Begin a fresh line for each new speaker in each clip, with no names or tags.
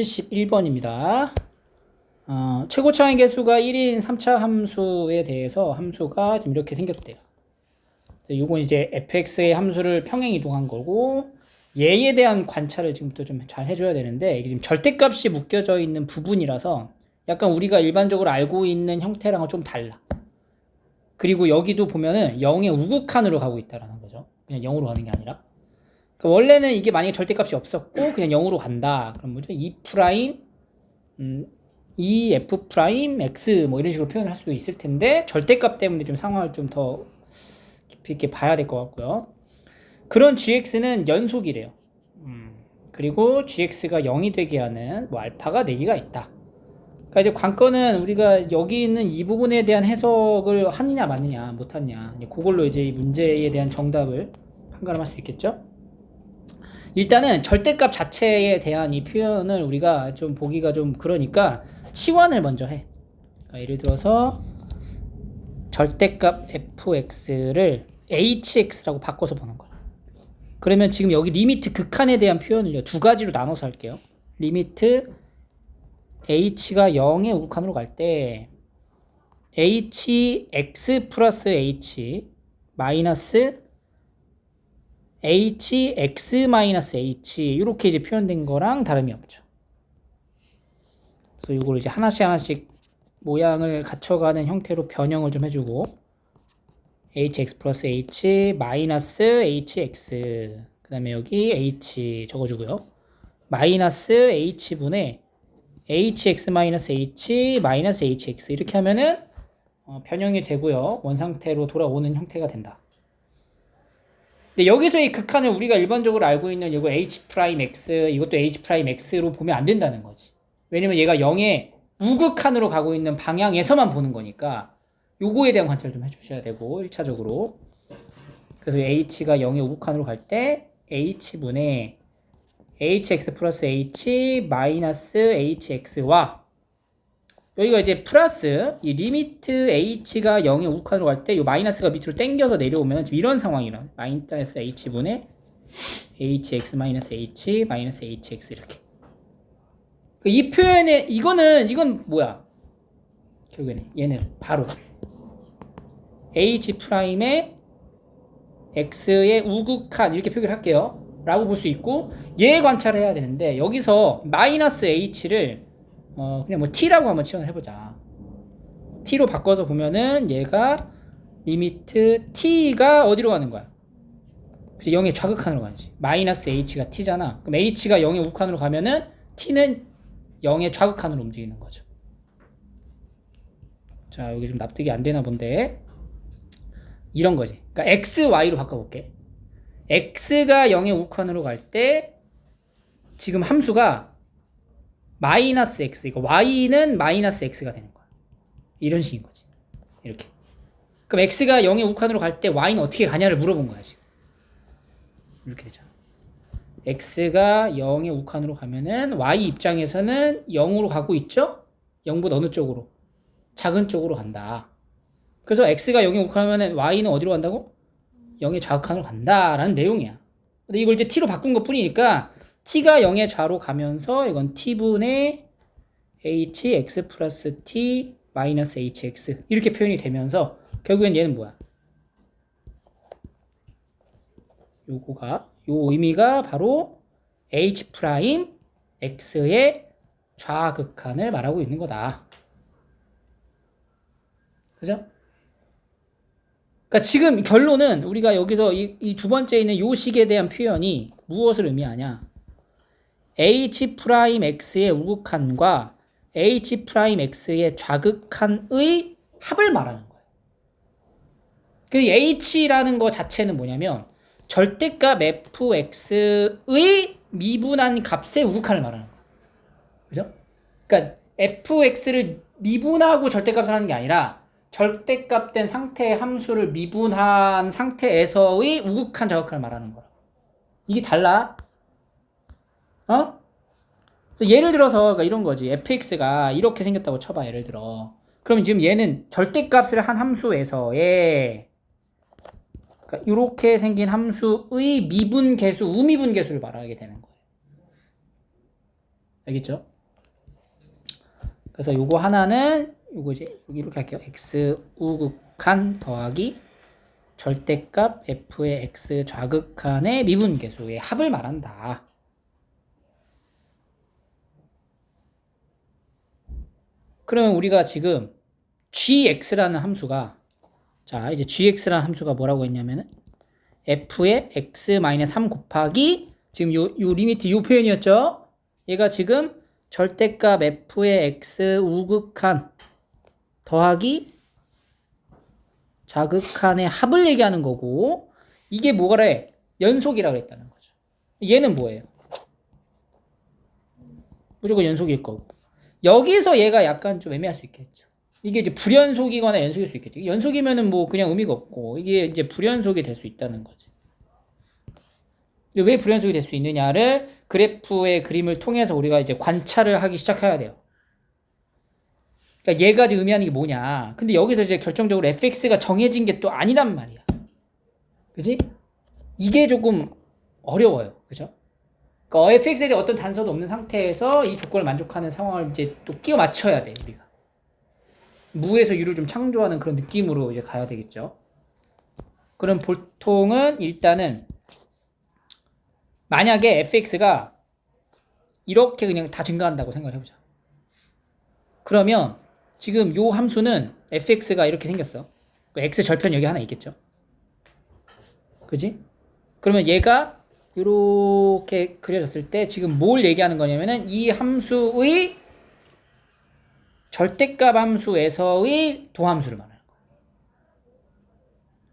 71번입니다. 최고차의 개수가 1인 3차 함수에 대해서 함수가 지금 이렇게 생겼대요. 요건 이제 fx의 함수를 평행 이동한 거고, 얘에 대한 관찰을 지금부터 좀 잘 해줘야 되는데, 이게 지금 절대값이 묶여져 있는 부분이라서 약간 우리가 일반적으로 알고 있는 형태랑은 좀 달라. 그리고 여기도 보면은 0의 우극한으로 가고 있다라는 거죠. 그냥 0으로 가는 게 아니라. 그러니까 원래는 이게 만약에 절대값이 없었고 그냥 0으로 간다. 그럼 뭐죠? 2 프라임, f 프라임 x 뭐 이런 식으로 표현할 수 있을 텐데 절대값 때문에 좀 상황을 좀 더 깊이 있게 봐야 될 것 같고요. 그런 gx는 연속이래요. 그리고 gx가 0이 되게 하는 뭐 알파가 4개가 있다. 그러니까 이제 관건은 우리가 여기 있는 이 부분에 대한 해석을 하느냐 마느냐 못하느냐 그걸로 이제 이 문제에 대한 정답을 판가름할 수 있겠죠. 일단은 절대값 자체에 대한 이 표현을 우리가 좀 보기가 좀 그러니까 치환을 먼저 해. 그러니까 예를 들어서 절대값 fx를 hx라고 바꿔서 보는 거야. 그러면 지금 여기 리미트 극한에 대한 표현을요, 두 가지로 나눠서 할게요. 리미트 h가 0의 우극한으로 갈 때 hx 플러스 h 마이너스 hx-h 이렇게 이제 표현된 거랑 다름이 없죠. 그래서 이걸 이제 하나씩 모양을 갖춰가는 형태로 변형을 좀 해주고 hx 플러스 h 마이너스 hx 그 다음에 여기 h 적어주고요. 마이너스 h분의 hx 마이너스 h 마이너스 hx 이렇게 하면은 변형이 되고요. 원상태로 돌아오는 형태가 된다. 근데 여기서 이 극한을 우리가 일반적으로 알고 있는 이거 h'(x) 이것도 h'(x로 보면 안 된다는 거지. 왜냐면 얘가 0의 우극한으로 가고 있는 방향에서만 보는 거니까 요거에 대한 관찰을 좀 해주셔야 되고 1차적으로. 그래서 h가 0의 우극한으로 갈 때 h분의 hx 플러스 h 마이너스 hx와 여기가 이제 플러스 이 리미트 h가 0의 우극한으로 갈 때 이 마이너스가 밑으로 당겨서 내려오면 지금 이런 상황이라 마이너스 h분의 hx 마이너스 h 마이너스 hx 이렇게. 이 표현에 이건 뭐야? 결국에는 얘는 바로 h 프라임의 x의 우극한 이렇게 표기를 할게요. 라고 볼 수 있고 얘 관찰을 해야 되는데 여기서 마이너스 h를 그냥 뭐 t라고 한번 치환을 해보자. t로 바꿔서 보면은 얘가 리미트 t가 어디로 가는 거야? 0의 좌극한으로 가지. 마이너스 h가 t잖아. 그럼 h가 0의 우극한으로 가면은 t는 0의 좌극한으로 움직이는 거죠. 자, 여기 좀 납득이 안 되나 본데. 이런 거지. 그러니까 x, y로 바꿔볼게. x가 0의 우극한으로 갈 때 지금 함수가 마이너스 x, 이거 y는 마이너스 x가 되는 거야. 이런 식인 거지. 이렇게. 그럼 x가 0의 우극한으로 갈 때 y는 어떻게 가냐를 물어본 거야, 지금. 이렇게 되잖아. x가 0의 우극한으로 가면은 y 입장에서는 0으로 가고 있죠? 0보다 어느 쪽으로? 작은 쪽으로 간다. 그래서 x가 0의 우극하면은 y는 어디로 간다고? 0의 좌극한으로 간다라는 내용이야. 근데 이걸 이제 t로 바꾼 것 뿐이니까 t가 0의 좌로 가면서 이건 t분의 hx 플러스 t 마이너스 hx 이렇게 표현이 되면서 결국엔 얘는 뭐야? 요거가 요 의미가 바로 h 프라임 x의 좌극한을 말하고 있는 거다. 그죠? 그러니까 지금 결론은 우리가 여기서 이 두 번째 있는 요 식에 대한 표현이 무엇을 의미하냐? h 프라임 x의 우극한과 h 프라임 x의 좌극한의 합을 말하는 거예요. 그 h라는 거 자체는 뭐냐면 절대값 fx의 미분한 값의 우극한을 말하는 거예요. 그죠? 그러니까 fx를 미분하고 절대값을 하는 게 아니라 절대값 된 상태의 함수를 미분한 상태에서의 우극한 좌극한을 말하는 거야. 이게 달라. 그래서 예를 들어서 그러니까 이런 거지. fx가 이렇게 생겼다고 쳐봐. 예를 들어. 그럼 지금 얘는 절대값을 한 함수에서의 그러니까 이렇게 생긴 함수의 미분 계수, 우미분 계수를 말하게 되는 거예요. 알겠죠? 그래서 요거 하나는 요거 이제 여기 이렇게 할게요. x 우극한 더하기 절대값 f의 x 좌극한의 미분계수의 합을 말한다. 그러면 우리가 지금 gx라는 함수가 자 이제 gx라는 함수가 뭐라고 했냐면은 f의 x-3 곱하기 지금 요 리미트 요 표현이었죠. 얘가 지금 절대값 f의 x 우극한 더하기 좌극한의 합을 얘기하는 거고 이게 뭐가래? 연속이라고 했다는 거죠. 얘는 뭐예요? 무조건 연속일 거고 여기서 얘가 약간 좀 애매할 수 있겠죠. 이게 이제 불연속이거나 연속일 수 있겠죠. 연속이면은 뭐 그냥 의미가 없고 이게 이제 불연속이 될 수 있다는 거지. 근데 왜 불연속이 될 수 있느냐를 그래프의 그림을 통해서 우리가 이제 관찰을 하기 시작해야 돼요. 그러니까 얘가 지금 의미하는 게 뭐냐. 근데 여기서 이제 결정적으로 fx가 정해진 게 또 아니란 말이야. 그지? 이게 조금 어려워요. 그죠? 그러니까 fx에 대해 어떤 단서도 없는 상태에서 이 조건을 만족하는 상황을 이제 또 끼워 맞춰야 돼, 우리가. 무에서 유를 좀 창조하는 그런 느낌으로 이제 가야 되겠죠. 그럼 보통은 일단은 만약에 fx가 이렇게 그냥 다 증가한다고 생각을 해보자. 그러면 지금 요 함수는 fx가 이렇게 생겼어. x 절편 여기 하나 있겠죠. 그지? 그러면 얘가 이렇게 그려졌을 때 지금 뭘 얘기하는 거냐면은 이 함수의 절대값 함수에서의 도함수를 말하는 거야.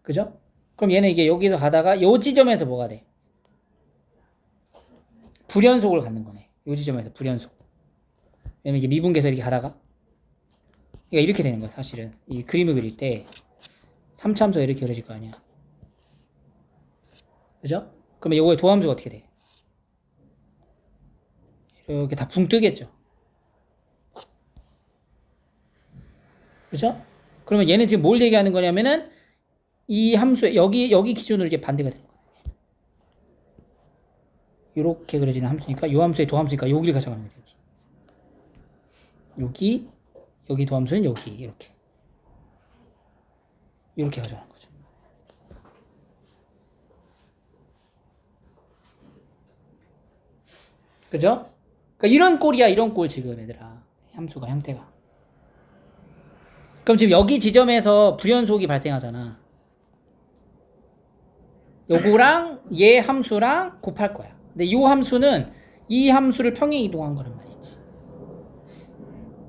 그죠? 그럼 얘는 이게 여기서 가다가 요 지점에서 뭐가 돼? 불연속을 갖는 거네. 요 지점에서 불연속. 왜냐면 이게 미분계에서 이렇게 가다가 그러니까 이렇게 되는 거야, 사실은. 이 그림을 그릴 때 3차 함수가 이렇게 그려질 거 아니야. 그죠? 그러면 요거의 도함수가 어떻게 돼? 이렇게 다 붕 뜨겠죠. 그죠? 그러면 얘는 지금 뭘 얘기하는 거냐면은 이 함수에 여기 기준으로 이제 반대가 되는 거예요. 이렇게 그려지는 함수니까 요 함수의 도함수니까 여기를 가져가는 거예요. 여기 도함수는 여기 이렇게 가져가는 거죠. 그죠? 그러니까 이런 꼴이야, 이런 꼴 지금 얘들아. 함수가 형태가. 그럼 지금 여기 지점에서 불연속이 발생하잖아. 요거랑 얘 함수랑 곱할 거야. 근데 이 함수는 이 함수를 평행 이동한 거란 말이지.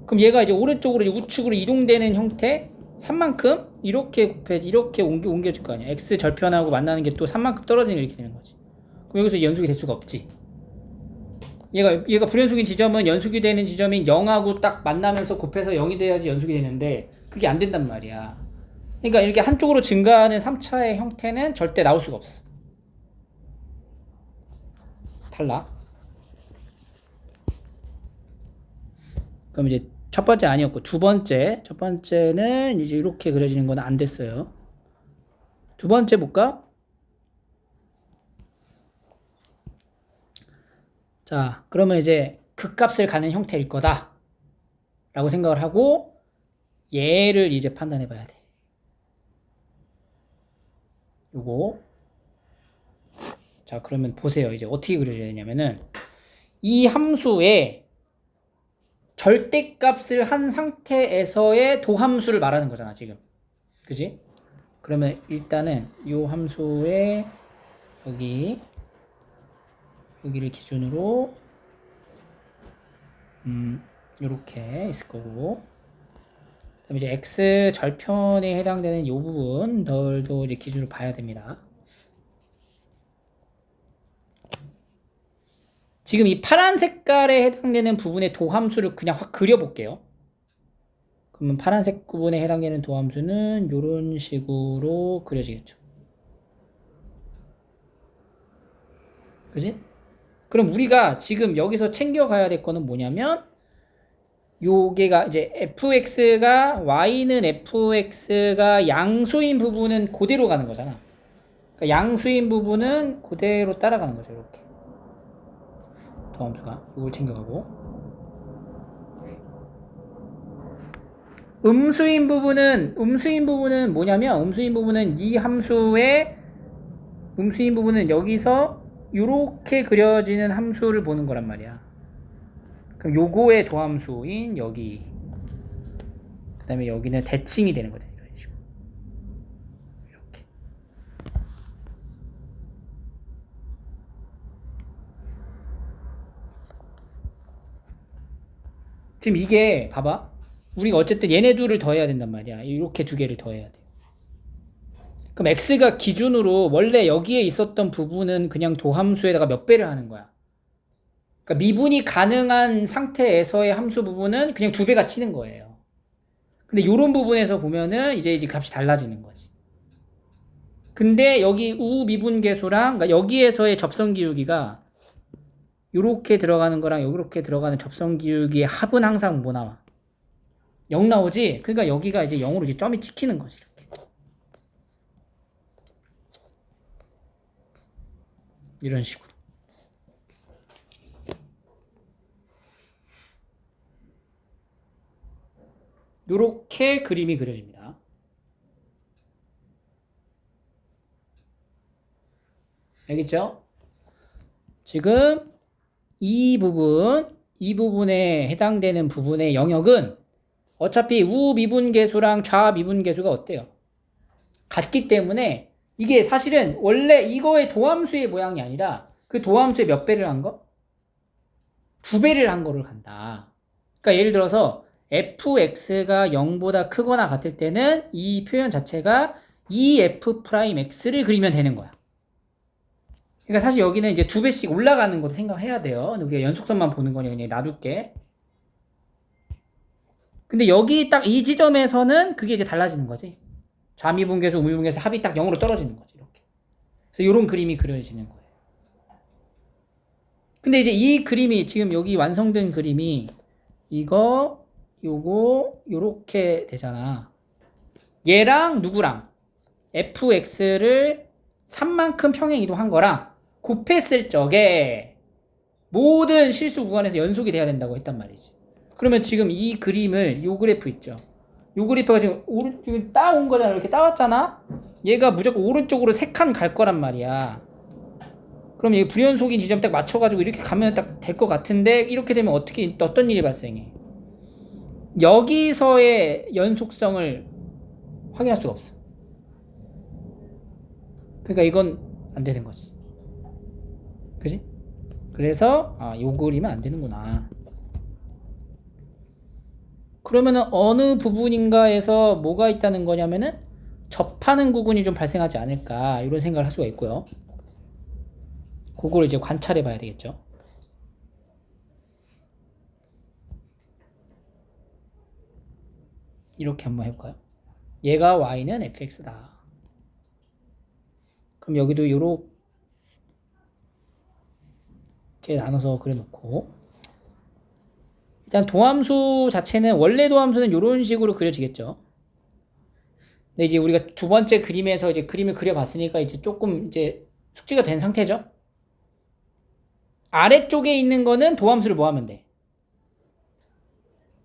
그럼 얘가 이제 오른쪽으로 우측으로 이동되는 형태 3만큼 이렇게 이렇게 옮겨질 거 아니야. x 절편하고 만나는 게 또 3만큼 떨어지는 이렇게 되는 거지. 그럼 여기서 연속이 될 수가 없지. 얘가 불연속인 지점은 연속이 되는 지점인 0하고 딱 만나면서 곱해서 0이 돼야지 연속이 되는데 그게 안 된단 말이야. 그러니까 이렇게 한쪽으로 증가하는 3차의 형태는 절대 나올 수가 없어. 탈락. 그럼 이제 첫 번째 아니었고 첫 번째는 이제 이렇게 그려지는 건 안 됐어요. 두 번째 볼까? 자, 그러면 이제 극값을 가는 형태일 거다 라고 생각을 하고 얘를 이제 판단해 봐야 돼. 요거. 자, 그러면 보세요. 이제 어떻게 그려져야 되냐면은 이 함수의 절대값을 한 상태에서의 도함수를 말하는 거잖아, 지금. 그지? 그러면 일단은 이 함수의 여기를 기준으로 요렇게 있을 거고 그다음에 이제 x 절편에 해당되는 이 부분들도 이제 기준으로 봐야 됩니다. 지금 이 파란 색깔에 해당되는 부분의 도함수를 그냥 확 그려볼게요. 그러면 파란색 부분에 해당되는 도함수는 이런 식으로 그려지겠죠. 그지? 그럼 우리가 지금 여기서 챙겨가야 될 거는 뭐냐면 요게가 이제 fx가 y는 fx가 양수인 부분은 그대로 가는 거잖아. 그러니까 양수인 부분은 그대로 따라가는 거죠. 이렇게 도함수가 이걸 챙겨가고 음수인 부분은 뭐냐면 음수인 부분은 이 함수의 음수인 부분은 여기서 이렇게 그려지는 함수를 보는 거란 말이야. 그럼 요거의 도함수인 여기, 그 다음에 여기는 대칭이 되는 거다. 이런 식으로. 이렇게. 지금 이게 봐봐. 우리가 어쨌든 얘네 둘을 더해야 된단 말이야. 이렇게 두 개를 더해야 돼. 그럼 x가 기준으로 원래 여기에 있었던 부분은 그냥 도함수에다가 몇 배를 하는 거야. 그러니까 미분이 가능한 상태에서의 함수 부분은 그냥 두 배가 치는 거예요. 근데 요런 부분에서 보면은 이제 값이 달라지는 거지. 근데 여기 우미분계수랑 그러니까 여기에서의 접선기울기가 요렇게 들어가는 거랑 요렇게 들어가는 접선기울기의 합은 항상 뭐 나와? 0 나오지? 그러니까 여기가 이제 0으로 이제 점이 찍히는 거지. 이렇게. 이런 식으로. 요렇게 그림이 그려집니다. 알겠죠? 지금 이 부분에 해당되는 부분의 영역은 어차피 우미분계수랑 좌미분계수가 어때요? 같기 때문에 이게 사실은 원래 이거의 도함수의 모양이 아니라 그 도함수의 몇 배를 한 거? 두 배를 한 거를 간다. 그러니까 예를 들어서 fx가 0보다 크거나 같을 때는 이 표현 자체가 2f'x를 그리면 되는 거야. 그러니까 사실 여기는 이제 두 배씩 올라가는 것도 생각해야 돼요. 근데 우리가 연속선만 보는 거니 그냥 놔둘게. 근데 여기 딱 이 지점에서는 그게 이제 달라지는 거지. 좌미분계수, 우미분계수 합이 딱 0으로 떨어지는 거지. 이렇게. 그래서 이런 그림이 그려지는 거예요. 근데 이제 이 그림이 지금 여기 완성된 그림이 이거, 요거, 요렇게 되잖아. 얘랑 누구랑 fx를 3만큼 평행 이동한 거랑 곱했을 적에 모든 실수 구간에서 연속이 돼야 된다고 했단 말이지. 그러면 지금 이 그림을 요 그래프 있죠. 요 그래프가 지금 따온 거잖아. 이렇게 따왔잖아. 얘가 무조건 오른쪽으로 3칸 갈 거란 말이야. 그럼 얘 불연속인 지점 딱 맞춰가지고 이렇게 가면 딱 될 것 같은데 이렇게 되면 어떤 일이 발생해? 여기서의 연속성을 확인할 수가 없어. 그러니까 이건 안 되는 거지. 그지? 그래서 요 그리면 안 되는구나. 그러면은 어느 부분인가에서 뭐가 있다는 거냐면은 접하는 구간이 좀 발생하지 않을까 이런 생각을 할 수가 있고요. 그걸 이제 관찰해 봐야 되겠죠. 이렇게 한번 해볼까요? 얘가 y는 fx다. 그럼 여기도 이렇게 나눠서 그려놓고 일단 도함수 자체는 원래 도함수는 이런 식으로 그려지겠죠. 근데 이제 우리가 두 번째 그림에서 이제 그림을 그려봤으니까 이제 조금 이제 숙지가 된 상태죠. 아래쪽에 있는 거는 도함수를 뭐 하면 돼?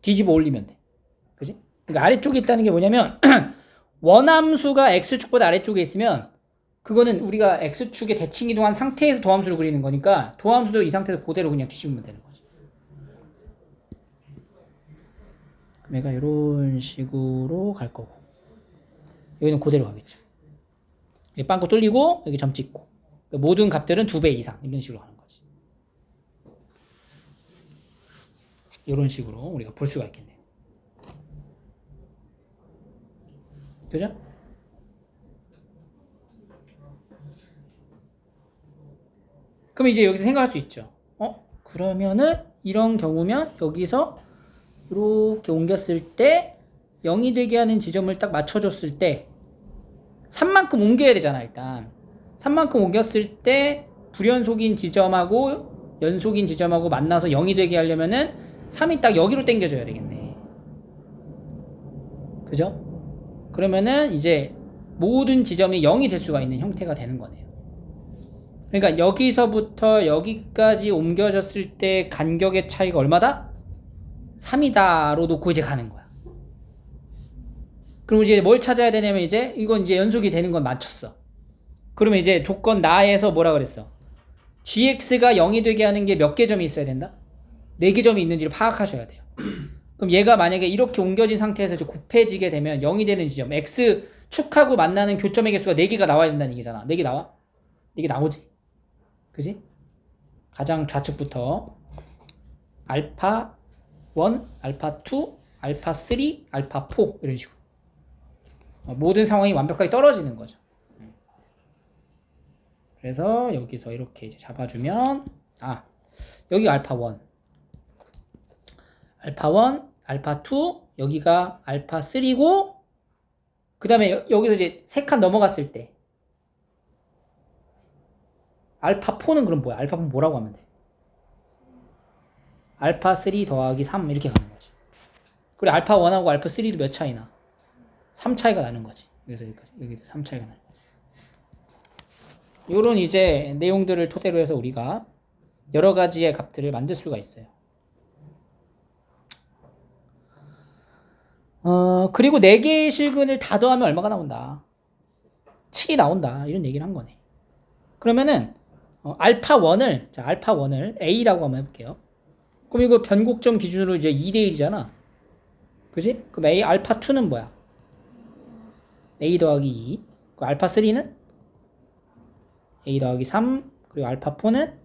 뒤집어 올리면 돼. 그지? 그러니까 아래쪽에 있다는 게 뭐냐면 원함수가 x축보다 아래쪽에 있으면 그거는 우리가 x축에 대칭 이동한 상태에서 도함수를 그리는 거니까 도함수도 이 상태에서 그대로 그냥 뒤집으면 되는 거지. 그럼 얘가 이런 식으로 갈 거고 여기는 그대로 가겠죠. 여기 빵꾸 뚫리고 여기 점 찍고 모든 값들은 2배 이상 이런 식으로 가는 거지. 이런 식으로 우리가 볼 수가 있겠네요. 그죠? 그럼 이제 여기서 생각할 수 있죠. 그러면은 이런 경우면 여기서 이렇게 옮겼을 때 0이 되게 하는 지점을 딱 맞춰줬을 때 3만큼 옮겨야 되잖아. 일단 3만큼 옮겼을 때 불연속인 지점하고 연속인 지점하고 만나서 0이 되게 하려면은 3이 딱 여기로 당겨줘야 되겠네. 그죠? 그러면은 이제 모든 지점이 0이 될 수가 있는 형태가 되는 거네요. 그러니까 여기서부터 여기까지 옮겨졌을 때 간격의 차이가 얼마다? 3이다로 놓고 이제 가는 거야. 그럼 이제 뭘 찾아야 되냐면 이제 이건 이제 연속이 되는 건 맞췄어. 그러면 이제 조건 나에서 뭐라 그랬어? gx가 0이 되게 하는 게 몇 개 점이 있어야 된다? 4개 점이 있는지를 파악하셔야 돼요. 그럼 얘가 만약에 이렇게 옮겨진 상태에서 이제 곱해지게 되면 0이 되는 지점 x 축하고 만나는 교점의 개수가 4개가 나와야 된다는 얘기잖아. 4개 나와? 4개 나오지? 그지? 가장 좌측부터 알파 1, 알파 2, 알파 3, 알파 4 이런 식으로 모든 상황이 완벽하게 떨어지는 거죠. 그래서 여기서 이렇게 이제 잡아주면 여기가 알파 1, 알파 1, 알파 2, 여기가 알파 3고 그 다음에 여기서 이제 3칸 넘어갔을 때 알파 4는 그럼 뭐야? 알파 4는 뭐라고 하면 돼? 알파 3 더하기 3 이렇게 가는 거지. 그리고 알파 1하고 알파 3도 몇 차이나? 3 차이가 나는 거지. 그래서 여기도 3 차이가 나는 거지. 요런 이제 내용들을 토대로 해서 우리가 여러 가지의 값들을 만들 수가 있어요. 그리고 4개의 실근을 다 더하면 얼마가 나온다? 7이 나온다. 이런 얘기를 한 거네. 그러면은 알파 1을 A라고 한번 해볼게요. 그럼 이거 변곡점 기준으로 이제 2대 1이잖아. 그지? 그럼 알파 2는 뭐야? A 더하기 2. 그 알파 3는 A 더하기 3. 그리고 알파 4는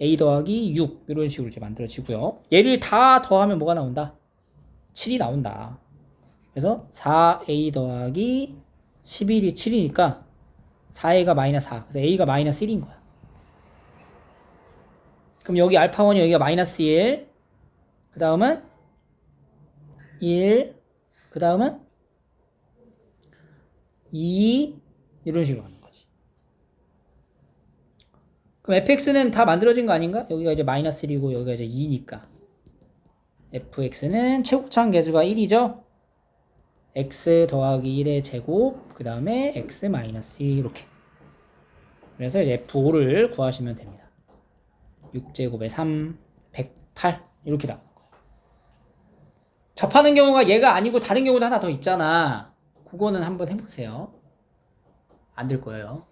A 더하기 6. 이런 식으로 이제 만들어지고요. 얘를 다 더하면 뭐가 나온다? 7이 나온다. 그래서 4A 더하기 11이 7이니까 4A가 마이너스 4. 그래서 A가 마이너스 1인 거야. 그럼 여기 알파 1이 여기가 마이너스 1. 그 다음은 1. 그 다음은 2. 이런 식으로 가는 거지. 그럼 fx는 다 만들어진 거 아닌가? 여기가 이제 마이너스 1이고 여기가 이제 2니까. fx는 최고차항 계수가 1이죠? x 더하기 1의 제곱, 그 다음에 x 마이너스 2 이렇게. 그래서 이제 f5를 구하시면 됩니다. 6제곱에 3, 108 이렇게 나오는 거예요. 접하는 경우가 얘가 아니고 다른 경우도 하나 더 있잖아. 그거는 한번 해보세요. 안 될 거예요.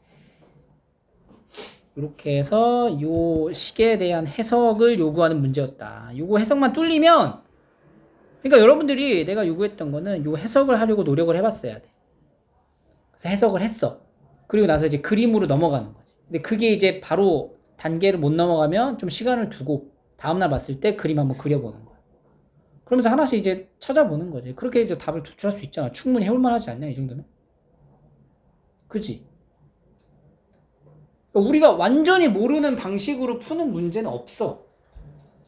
이렇게 해서 요 식에 대한 해석을 요구하는 문제였다. 요거 해석만 뚫리면, 그러니까 여러분들이 내가 요구했던 거는 요 해석을 하려고 노력을 해봤어야 돼. 그래서 해석을 했어. 그리고 나서 이제 그림으로 넘어가는 거지. 근데 그게 이제 바로 단계를 못 넘어가면 좀 시간을 두고 다음날 봤을 때 그림 한번 그려보는 거야. 그러면서 하나씩 이제 찾아보는 거지. 그렇게 이제 답을 도출할 수 있잖아. 충분히 해볼만 하지 않냐, 이 정도면? 그치? 우리가 완전히 모르는 방식으로 푸는 문제는 없어.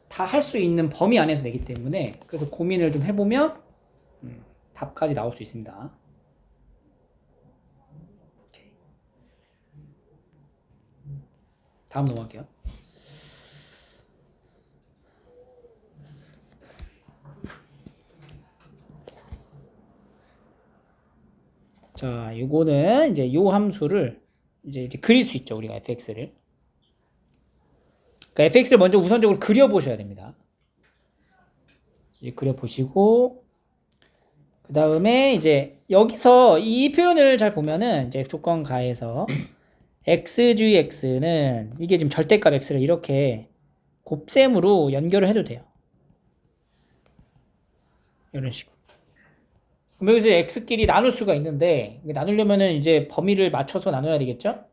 다 할 수 있는 범위 안에서 내기 때문에. 그래서 고민을 좀 해보면 답까지 나올 수 있습니다. 다음 넘어갈게요. 자, 요거는 이제 요 함수를 이제 그릴 수 있죠, 우리가 fx를. 그러니까 fx를 먼저 우선적으로 그려보셔야 됩니다. 이제 그려보시고, 그 다음에 이제 여기서 이 표현을 잘 보면은 이제 조건 가에서 xgx는 이게 지금 절대값 x를 이렇게 곱셈으로 연결을 해도 돼요. 이런 식으로. 그럼 여기서 x끼리 나눌 수가 있는데, 나누려면은 이제 범위를 맞춰서 나눠야 되겠죠?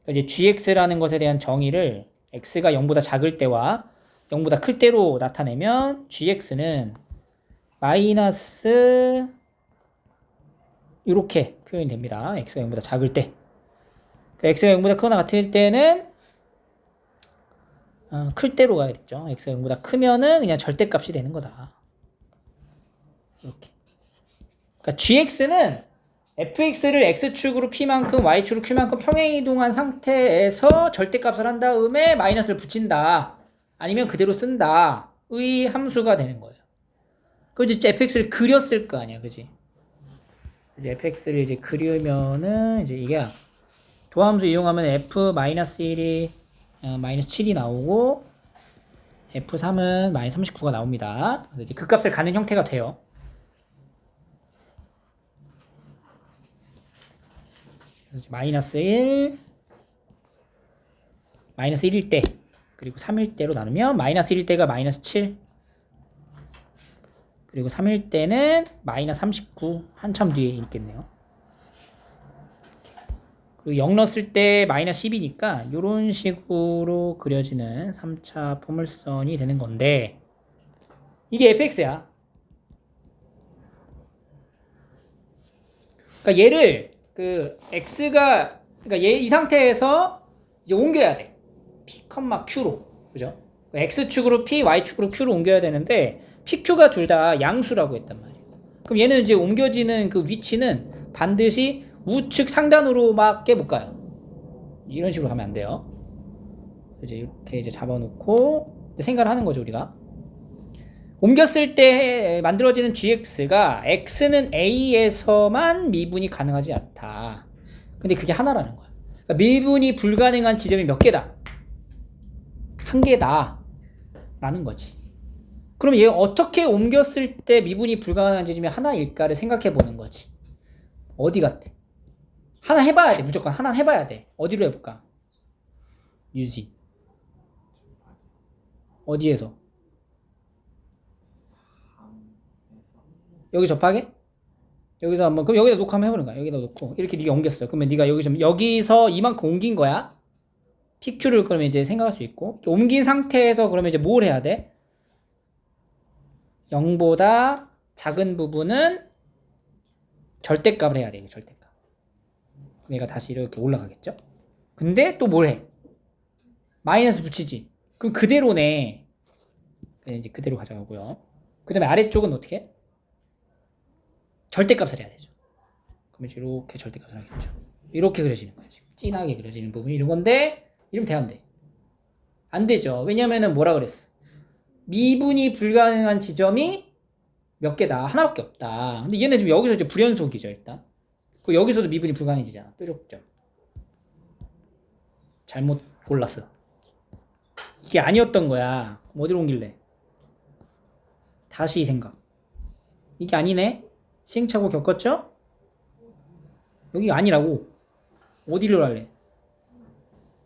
이제 gx라는 것에 대한 정의를 x가 0보다 작을 때와 0보다 클 때로 나타내면 gx는 마이너스 이렇게 표현이 됩니다. x가 0보다 작을 때. x가 0보다 크거나 같을 때는 클 때로 가야겠죠. x가 0보다 크면은 그냥 절대값이 되는 거다. 이렇게. 그러니까 gx는 fx를 x축으로 p만큼 y축으로 q만큼 평행이동한 상태에서 절대값을 한 다음에 마이너스를 붙인다. 아니면 그대로 쓴다. 의 함수가 되는 거예요. 그럼 이제 fx를 그렸을 거 아니야. 그지? 이제 fx를 이제 그리면은 이제 이게 도함수 이용하면 f-1이 마이너스 7이 나오고 f3은 마이너스 39가 나옵니다. 그래서 이제 그 값을 가는 형태가 돼요. 그래서 마이너스 1, 마이너스 1일 때, 그리고 3일 때로 나누면 마이너스 1일 때가 마이너스 7, 그리고 3일 때는 마이너스 39, 한참 뒤에 있겠네요. 그리고 0 넣었을 때 마이너스 10이니까 이런 식으로 그려지는 3차 포물선이 되는 건데, 이게 fx야. 그러니까 얘를 x가, 그러니까 얘 이 상태에서 이제 옮겨야 돼. p, q로. 그죠? x축으로 p, y축으로 q로 옮겨야 되는데 pq가 둘 다 양수라고 했단 말이에요. 그럼 얘는 이제 옮겨지는 그 위치는 반드시 우측 상단으로밖에 못 가요. 이런 식으로 가면 안 돼요. 이제 이렇게 이제 잡아놓고 생각을 하는 거죠, 우리가. 옮겼을 때 만들어지는 gx가 x는 a에서만 미분이 가능하지 않다. 근데 그게 하나라는 거야. 그러니까 미분이 불가능한 지점이 몇 개다? 한 개다 라는 거지. 그럼 얘 어떻게 옮겼을 때 미분이 불가능한 지점이 하나일까를 생각해 보는 거지. 어디 같아? 하나 해봐야 돼. 무조건 하나 해봐야 돼. 어디로 해볼까? 유지. 어디에서? 여기 접하게? 여기서 한번, 그럼 여기다 놓고 한번 해보는 거야. 여기다 놓고 이렇게 네가 옮겼어요. 그러면 네가 여기서 이만큼 옮긴 거야. PQ를 그러면 이제 생각할 수 있고, 옮긴 상태에서 그러면 이제 뭘 해야 돼? 0보다 작은 부분은 절대값을 해야 돼. 절대값. 얘가 다시 이렇게 올라가겠죠? 근데 또 뭘 해? 마이너스 붙이지. 그럼 그대로네. 이제 그대로 가져가고요. 그 다음에 아래쪽은 어떻게 해? 절대값을 해야 되죠. 그러면 이렇게 절대값을 하겠죠. 이렇게 그려지는 거야. 지금 진하게 그려지는 부분이 이런 건데, 이러면 돼, 안 돼? 안 되죠. 왜냐면은 뭐라 그랬어? 미분이 불가능한 지점이 몇 개다? 하나밖에 없다. 근데 얘는 지금 여기서 이제 불연속이죠, 일단. 그 여기서도 미분이 불가능해지잖아. 뾰족점. 잘못 골랐어. 이게 아니었던 거야. 어디로 옮길래? 다시 이 생각. 이게 아니네? 시행착오 겪었죠? 여기가 아니라고. 어디로 갈래?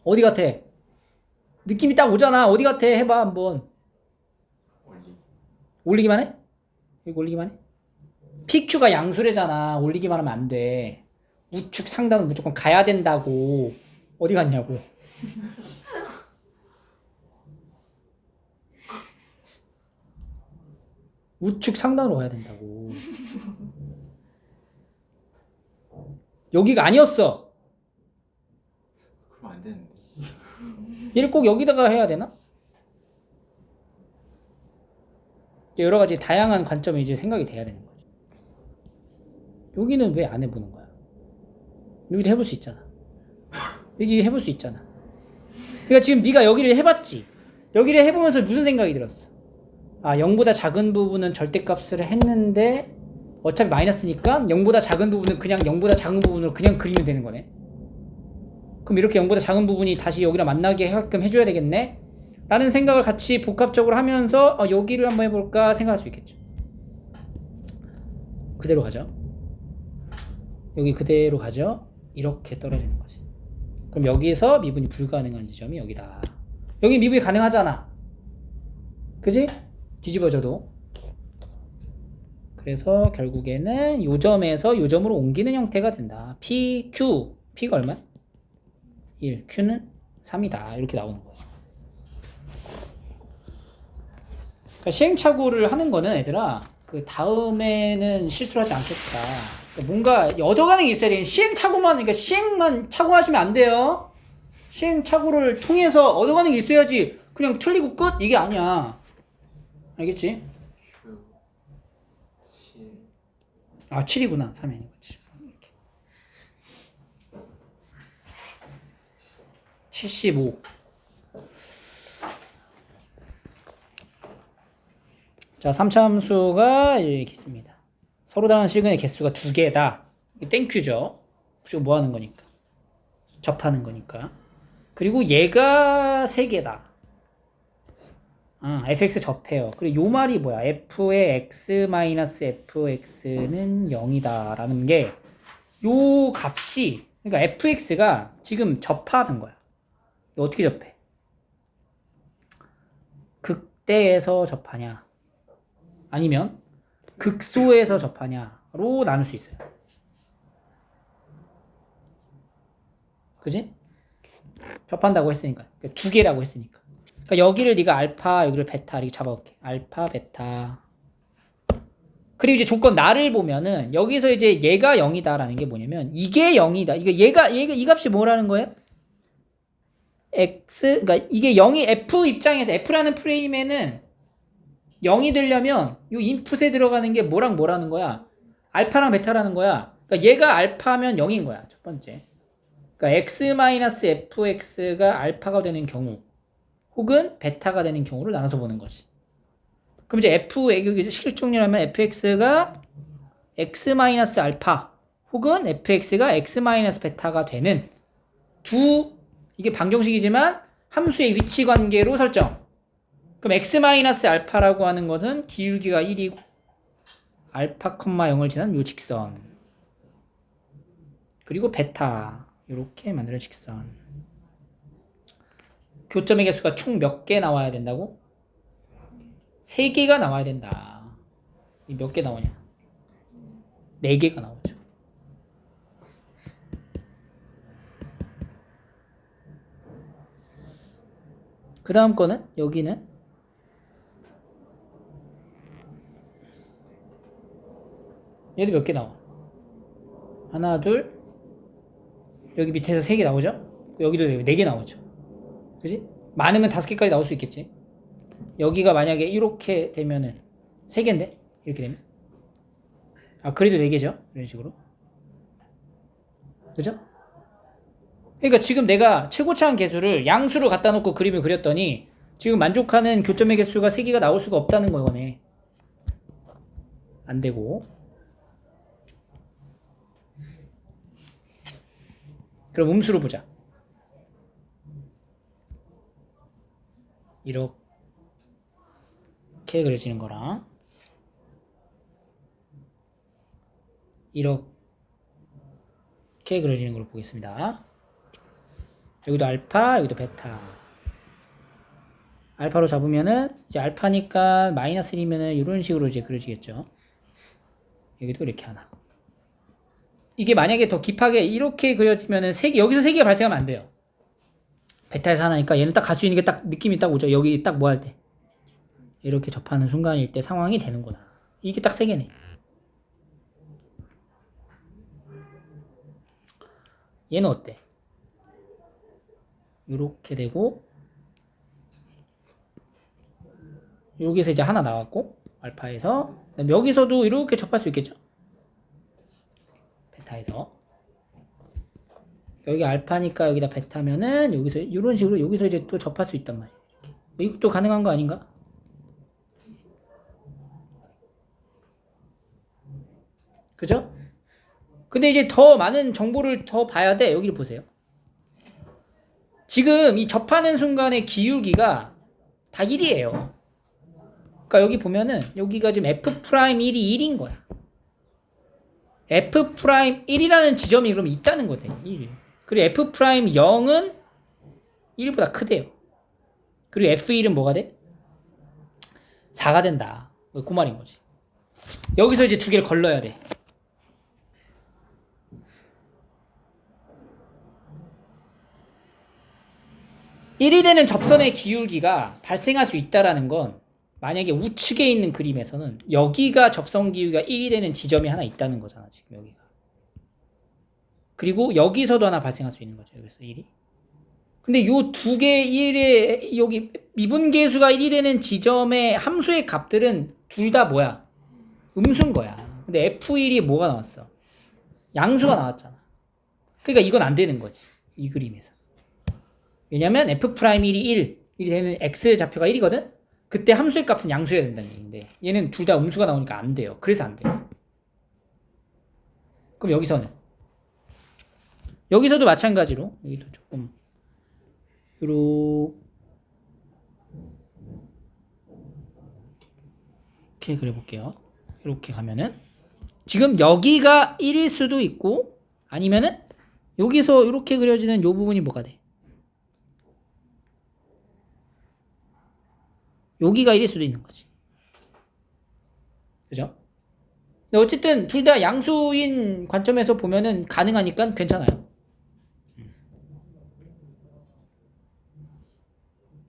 어디 같아? 느낌이 딱 오잖아. 어디 같아? 해봐 한번. 올리기만 해? 여기 올리기만 해? PQ가 양수래잖아. 올리기만 하면 안 돼. 우측 상단은 무조건 가야 된다고. 어디 갔냐고. 우측 상단으로 가야 된다고. 여기가 아니었어.
그럼 안 되는데.
얘를 꼭 여기다가 해야 되나? 여러 가지 다양한 관점이 이제 생각이 돼야 되는 거지. 여기는 왜 안 해보는 거야? 여기도 해볼 수 있잖아. 여기 해볼 수 있잖아. 그러니까 지금 네가 여기를 해봤지. 여기를 해보면서 무슨 생각이 들었어? 아, 0보다 작은 부분은 절대값을 했는데 어차피 마이너스니까 0보다 작은 부분은 그냥 0보다 작은 부분으로 그냥 그리면 되는 거네. 그럼 이렇게 0보다 작은 부분이 다시 여기랑 만나게 하게끔 해줘야 되겠네? 라는 생각을 같이 복합적으로 하면서 여기를 한번 해볼까 생각할 수 있겠죠. 그대로 가죠. 여기 그대로 가죠. 이렇게 떨어지는 거지. 그럼 여기서 미분이 불가능한 지점이 여기다. 여기 미분이 가능하잖아. 그지? 뒤집어져도. 그래서 결국에는 요 점에서 요 점으로 옮기는 형태가 된다. P, Q. P가 얼마야? 1. Q는 3이다. 이렇게 나오는 거예요. 그러니까 시행착오를 하는 거는 얘들아, 그 다음에는 실수를 하지 않겠다. 그러니까 뭔가 얻어가는 게 있어야 돼. 시행착오만, 그러니까 시행만 착오하시면 안 돼요. 시행착오를 통해서 얻어가는 게 있어야지. 그냥 틀리고 끝? 이게 아니야. 알겠지?
7.
아, 7이구나. 3이 아니고 7. 이렇게. 75. 자, 3차 함수가 이렇게 있습니다. 서로 다른 시그널의 개수가 2개다. 땡큐죠. 지금 뭐 하는 거니까. 접하는 거니까. 그리고 얘가 3개다. fx 접해요. 그리고 요 말이 뭐야? f의 x-fx는 0이다 라는 게 요 값이 그러니까 fx가 지금 접하는 거야. 어떻게 접해? 극대에서 접하냐 아니면 극소에서 접하냐로 나눌 수 있어요. 그지? 접한다고 했으니까 두 개라고 했으니까. 그러니까 여기를 네가 알파 여기를 베타 이렇게 잡아볼게. 알파 베타. 그리고 이제 조건 나를 보면은 여기서 이제 얘가 0이다라는 게 뭐냐면 이게 0이다. 이거 얘가 이 값이 뭐라는 거예요? x 그러니까 이게 0이 f 입장에서 f라는 프레임에는 0이 되려면 이 인풋에 들어가는 게 뭐랑 뭐라는 거야? 알파랑 베타라는 거야. 그러니까 얘가 알파면 0인 거야. 첫 번째. 그러니까 x-fx가 알파가 되는 경우 혹은 베타가 되는 경우를 나눠서 보는 거지. 그럼 이제 여기 식정리하면 fx가 x-알파 혹은 fx가 x-베타가 되는 이게 방정식이지만 함수의 위치 관계로 설정. 그럼 x-알파라고 하는 것은 기울기가 1이고 알파, 0을 지난 요 직선 그리고 베타 이렇게 만드는 직선. 교점의 개수가 총 몇 개 나와야 된다고? 3개가 나와야 된다. 몇 개 나오냐? 4개가 나오죠. 그 다음 거는 여기는 얘도 몇 개 나와? 하나, 둘, 여기 밑에서 3개 나오죠? 여기도 4개 나오죠. 그지? 많으면 5개까지 나올 수 있겠지. 여기가 만약에 이렇게 되면은 3개인데? 이렇게 되면 그래도 4개죠. 이런 식으로. 그죠? 그러니까 지금 내가 최고차한 개수를 양수로 갖다 놓고 그림을 그렸더니 지금 만족하는 교점의 개수가 3개가 나올 수가 없다는 거네. 안 되고. 그럼 음수로 보자. 이렇게 그려지는 거랑 이렇게 그려지는 걸 보겠습니다. 여기도 알파, 여기도 베타. 알파로 잡으면은 이제 알파니까 마이너스 1이면은 이런 식으로 이제 그려지겠죠. 여기도 이렇게 하나. 이게 만약에 더 깊하게 이렇게 그려지면은 여기서 3개가 발생하면 안 돼요. 베타에서 하나니까 얘는 딱 갈 수 있는 게 딱 느낌이 딱 오죠. 여기 딱 뭐 할 때. 이렇게 접하는 순간일 때 상황이 되는구나. 이게 딱 3개네. 얘는 어때? 이렇게 되고 여기서 이제 하나 나왔고 알파에서 여기서도 이렇게 접할 수 있겠죠? 베타에서 여기 알파니까 여기다 베타면은 여기서 이런 식으로 여기서 이제 또 접할 수 있단 말이에요. 이것도 가능한 거 아닌가? 그죠? 근데 이제 더 많은 정보를 더 봐야 돼. 여기를 보세요. 지금 이 접하는 순간의 기울기가 다 1이에요. 그러니까 여기 보면은 여기가 지금 F'1이 1인 거야. F'1이라는 지점이 그럼 있다는 거대. 1. 그리고 F'0은 1보다 크대요. 그리고 F1은 뭐가 돼? 4가 된다. 그 말인 거지. 여기서 이제 두 개를 걸러야 돼. (1이) 되는 접선의 기울기가 발생할 수 있다라는 건 만약에 우측에 있는 그림에서는 여기가 접선 기울기가 1이 되는 지점이 하나 있다는 거잖아. 지금 여기가. 그리고 여기서도 하나 발생할 수 있는 거죠. 여기서 1이. 근데 요 두 개 1의 여기 미분계수가 1이 되는 지점의 함수의 값들은 둘 다 뭐야? 음수인 거야. 근데 F1이 뭐가 나왔어? 양수가 나왔잖아. 그러니까 이건 안 되는 거지. 이 그림에서. 왜냐면 F'1이 1이 되는 X 좌표가 1이거든? 그때 함수의 값은 양수여야 된다는 얘기인데 얘는 둘 다 음수가 나오니까 안 돼요. 그래서 안 돼요. 그럼 여기서도 마찬가지로 여기도 조금 이렇게 그려볼게요. 이렇게 가면은 지금 여기가 1일 수도 있고 아니면은 여기서 이렇게 그려지는 요 부분이 뭐가 돼? 여기가 1일 수도 있는 거지. 그죠? 근데 어쨌든 둘 다 양수인 관점에서 보면은 가능하니까 괜찮아요.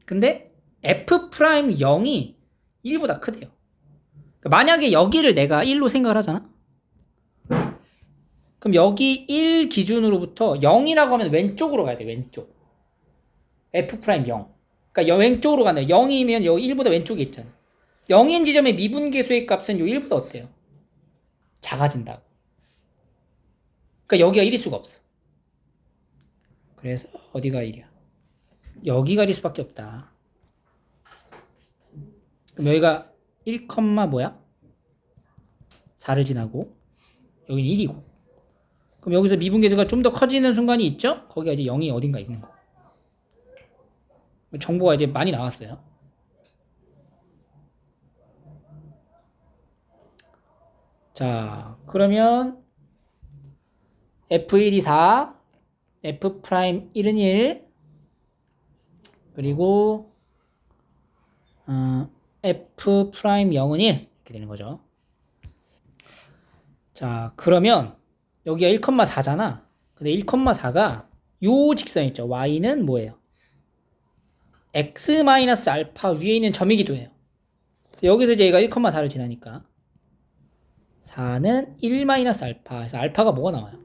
근데 F'0이 1보다 크대요. 그러니까 만약에 여기를 내가 1로 생각을 하잖아? 그럼 여기 1 기준으로부터 0이라고 하면 왼쪽으로 가야 돼, 왼쪽. F'0. 그러니까 왼쪽으로 가네. 0이면 여기 1보다 왼쪽에 있잖아. 0인 지점의 미분계수의 값은 요 1보다 어때요? 작아진다고. 그러니까 여기가 1일 수가 없어. 그래서 어디가 1이야? 여기가 1일 수밖에 없다. 그럼 여기가 1, 뭐야? 4를 지나고 여기는 1이고. 그럼 여기서 미분계수가 좀 더 커지는 순간이 있죠? 거기가 이제 0이 어딘가 있는 거. 정보가 이제 많이 나왔어요. 자, 그러면 F1이 4, F'1은 1, 그리고 F'0은 1 이렇게 되는 거죠. 자, 그러면 여기가 1,4잖아. 근데 1,4가 요 직선 있죠. y는 뭐예요? x-알파 위에 있는 점이기도 해요. 여기서 이제 얘가 1,4를 지나니까 4는 1-알파. 그래서 알파가 뭐가 나와요?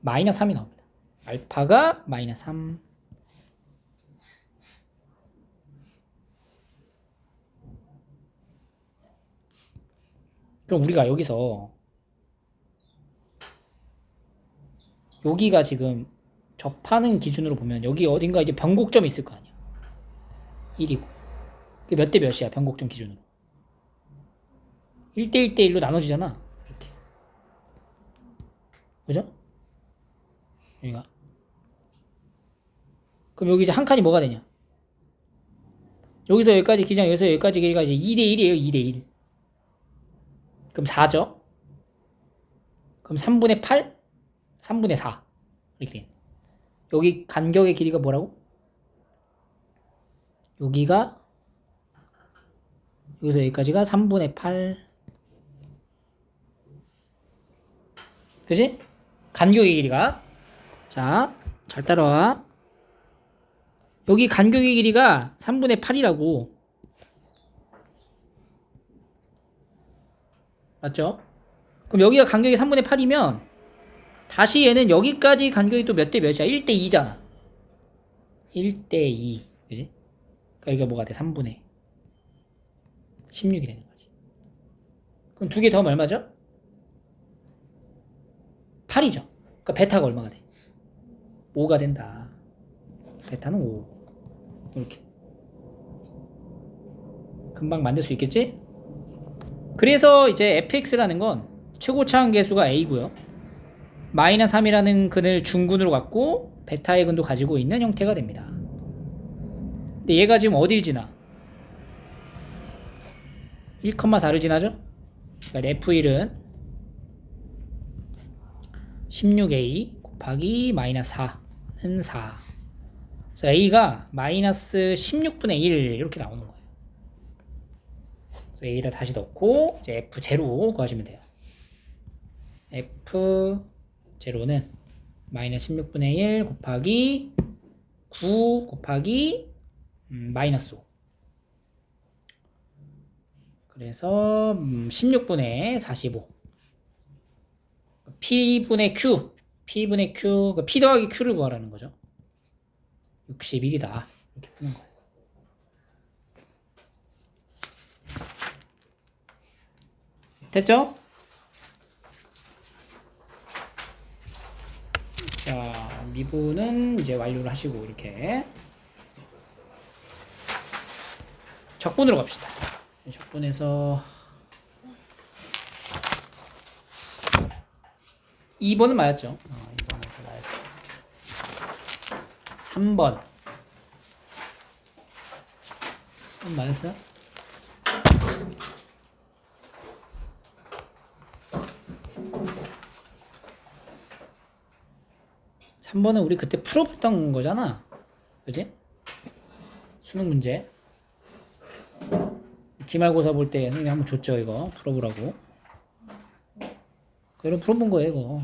마이너스 3이 나옵니다. 알파가 마이너스 3. 그럼 우리가 여기서 여기가 지금 접하는 기준으로 보면 여기 어딘가 이제 변곡점이 있을 거 아니야. 1이고. 그게 몇 대 몇이야, 변곡점 기준으로. 1대 1대 1로 나눠지잖아. 이렇게. 그죠? 여기가. 그럼 여기 이제 한 칸이 뭐가 되냐? 여기서 여기까지 기장, 여기서 여기까지 기가 이제 2대 1이에요, 2대 1. 그럼 4죠? 그럼 3분의 8? 3분의 4. 이렇게 되겠네. 여기 간격의 길이가 뭐라고? 여기가 여기서 여기까지가 3분의 8. 그지? 간격의 길이가. 자, 잘 따라와. 여기 간격의 길이가 3분의 8이라고. 맞죠? 그럼 여기가 간격이 3분의 8이면 다시 얘는 여기까지 간격이 또 몇 대 몇이야? 1대 2잖아. 1대 2. 그지? 그러니까 이게 뭐가 돼? 3분의 16이 되는 거지. 그럼 두 개 더하면 얼마죠? 8이죠. 그러니까 베타가 얼마가 돼? 5가 된다. 베타는 5. 이렇게. 금방 만들 수 있겠지? 그래서 이제 fx라는 건 최고차항 계수가 a고요. 마이너스 3이라는 근을 중근으로 갖고 베타의 근도 가지고 있는 형태가 됩니다. 근데 얘가 지금 어딜 지나? 1,4를 지나죠? 그러니까 f1은 16a 곱하기 마이너스 4는 4. 그래서 a가 마이너스 16분의 1 이렇게 나오는 거예요. 그래서 a에다 다시 넣고 이제 f0 구하시면 돼요. f0는 마이너스 16분의 1 곱하기 9 곱하기 마이너스 5. 그래서 16분의 45. P분의 Q. P분의 Q. P 더하기 Q를 구하라는 거죠. 61이다. 이렇게 푸는 거예요. 됐죠? 자, 미분은 이제 완료를 하시고 이렇게 적분으로 갑시다. 적분에서 2번은 맞았죠? 2번은 맞았어요. 3번 3번 맞았어요? 3번은 우리 그때 풀어봤던 거잖아. 그지? 수능 문제. 기말고사 볼 때 선생님이 한번 줬죠, 이거. 풀어보라고. 그럼 풀어본 거예요, 이거.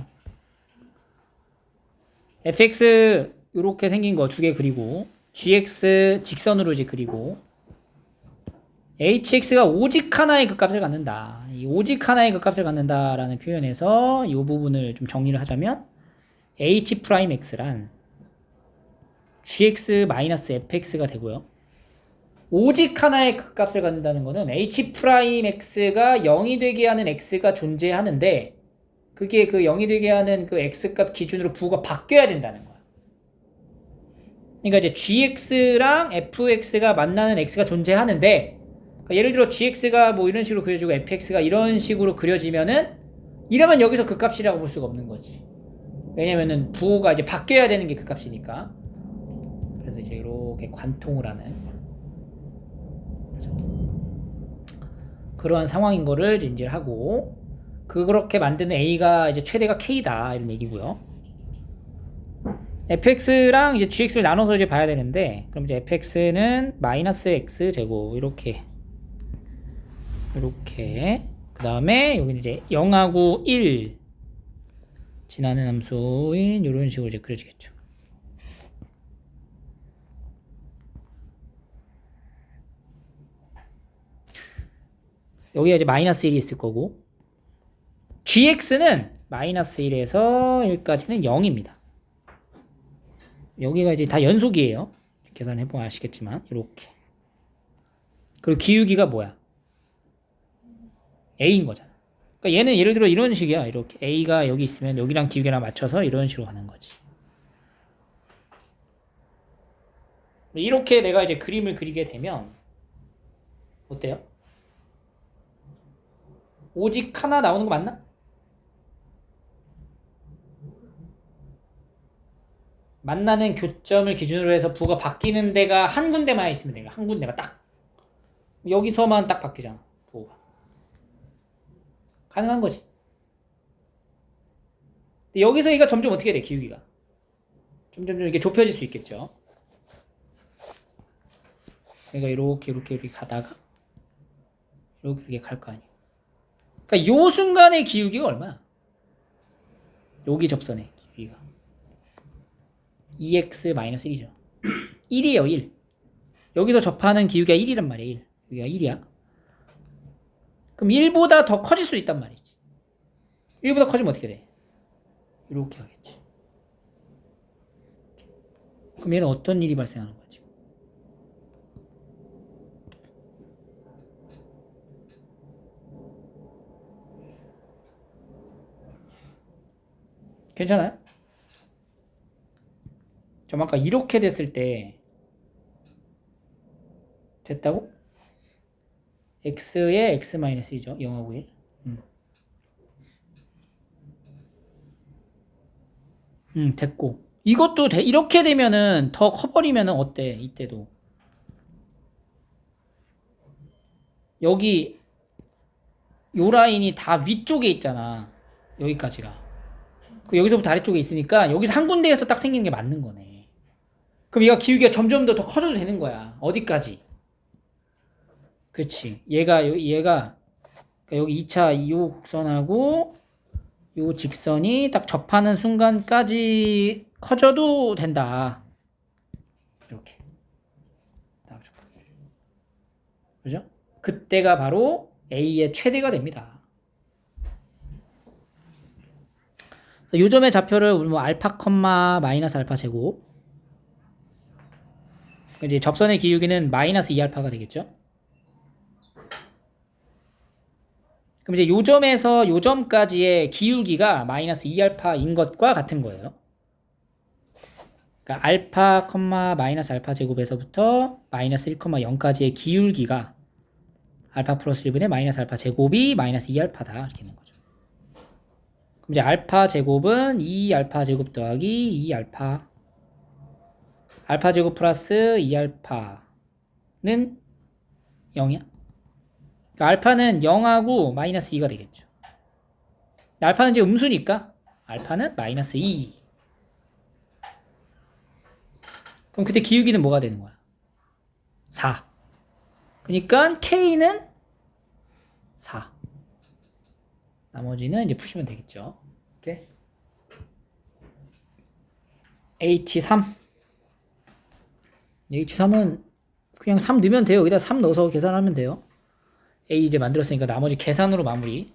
fx 요렇게 생긴 거 두 개 그리고 gx 직선으로 이제 그리고 hx가 오직 하나의 극값을 갖는다. 이 오직 하나의 극값을 갖는다라는 표현에서 이 부분을 좀 정리를 하자면 h'x란 gx-fx가 되고요. 오직 하나의 극값을 갖는다는 거는 h'x가 0이 되게 하는 x가 존재하는데 그게 그 0이 되게 하는 그 x값 기준으로 부호가 바뀌어야 된다는 거야. 그러니까 이제 gx랑 fx가 만나는 x가 존재하는데 그러니까 예를 들어 gx가 뭐 이런 식으로 그려지고 fx가 이런 식으로 그려지면은 이러면 여기서 극값이라고 볼 수가 없는 거지. 왜냐면은 부호가 이제 바뀌어야 되는 게 극값이니까. 그래서 이제 이렇게 관통을 하는 그러한 상황인 거를 이제 인지를 하고 그렇게 만드는 a가 이제 최대가 k다 이런 얘기고요. fx랑 이제 gx를 나눠서 이제 봐야 되는데 그럼 이제 fx는 마이너스 x 제곱 이렇게 그 다음에 여기는 이제 0하고 1 지나는 함수인 이런 식으로 이제 그려지겠죠. 여기가 이제 마이너스 1이 있을 거고 gx는 마이너스 1에서 1까지는 0입니다. 여기가 이제 다 연속이에요. 계산해보면 아시겠지만 이렇게. 그리고 기울기가 뭐야? a인 거잖아. 그러니까 얘는 예를 들어 이런 식이야. 이렇게 a가 여기 있으면 여기랑 기울기랑 맞춰서 이런 식으로 가는 거지. 이렇게 내가 이제 그림을 그리게 되면 어때요? 오직 하나 나오는 거 맞나? 만나는 교점을 기준으로 해서 부가 바뀌는 데가 한 군데만 있으면 돼요. 한 군데가 딱. 여기서만 딱 바뀌잖아. 부가. 가능한 거지. 근데 여기서 얘가 점점 어떻게 돼? 기울기가. 점점 이렇게 좁혀질 수 있겠죠. 얘가 이렇게 가다가 이렇게 갈 거 아니에요. 그러니까 요 순간의 기울기가 얼마야? 여기 접선의 기울기가 2x-1이죠. 1이에요, 1. 여기서 접하는 기울기가 1이란 말이에요, 1. 여기가 1이야. 그럼 1보다 더 커질 수 있단 말이지. 1보다 커지면 어떻게 돼? 이렇게 하겠지. 그럼 얘는 어떤 일이 발생하는 거지? 괜찮아요? 좀 아까 이렇게 됐을 때 됐다고? x에 x-1이죠. 0하고 1. 됐고. 이것도 이렇게 되면은 더 커버리면은 어때? 이때도. 여기 요 라인이 다 위쪽에 있잖아. 여기까지가. 그 여기서부터 아래쪽에 있으니까 여기서 한 군데에서 딱 생긴 게 맞는 거네. 그럼 얘가 기울기가 점점 더 커져도 되는 거야. 어디까지? 그렇지. 얘가 그러니까 여기 2차 요 곡선하고 요 직선이 딱 접하는 순간까지 커져도 된다. 이렇게. 그죠? 그때가 바로 A의 최대가 됩니다. 요점의 좌표를 우리 뭐 알파 컴마 마이너스 알파 제곱. 이제 접선의 기울기는 마이너스 2알파가 되겠죠? 그럼 이제 요점에서 요점까지의 기울기가 마이너스 2알파인 것과 같은 거예요. 그러니까 알파 컴마 마이너스 알파 제곱에서부터 마이너스 1,0까지의 기울기가 알파 플러스 1분의 마이너스 알파 제곱이 마이너스 2알파다 이렇게 되는 거죠. 그럼 이제 알파 제곱은 2알파 제곱 더하기 2알파 알파 제곱 플러스 2알파는 0이야. 그러니까 알파는 0하고 마이너스 2가 되겠죠. 알파는 이제 음수니까 알파는 마이너스 2. 그럼 그때 기울기는 뭐가 되는 거야? 4. 그러니까 K는 4. 나머지는 이제 푸시면 되겠죠. 오케이? H3. H3은 그냥 3 넣으면 돼요. 여기다 3 넣어서 계산하면 돼요. A 이제 만들었으니까 나머지 계산으로 마무리.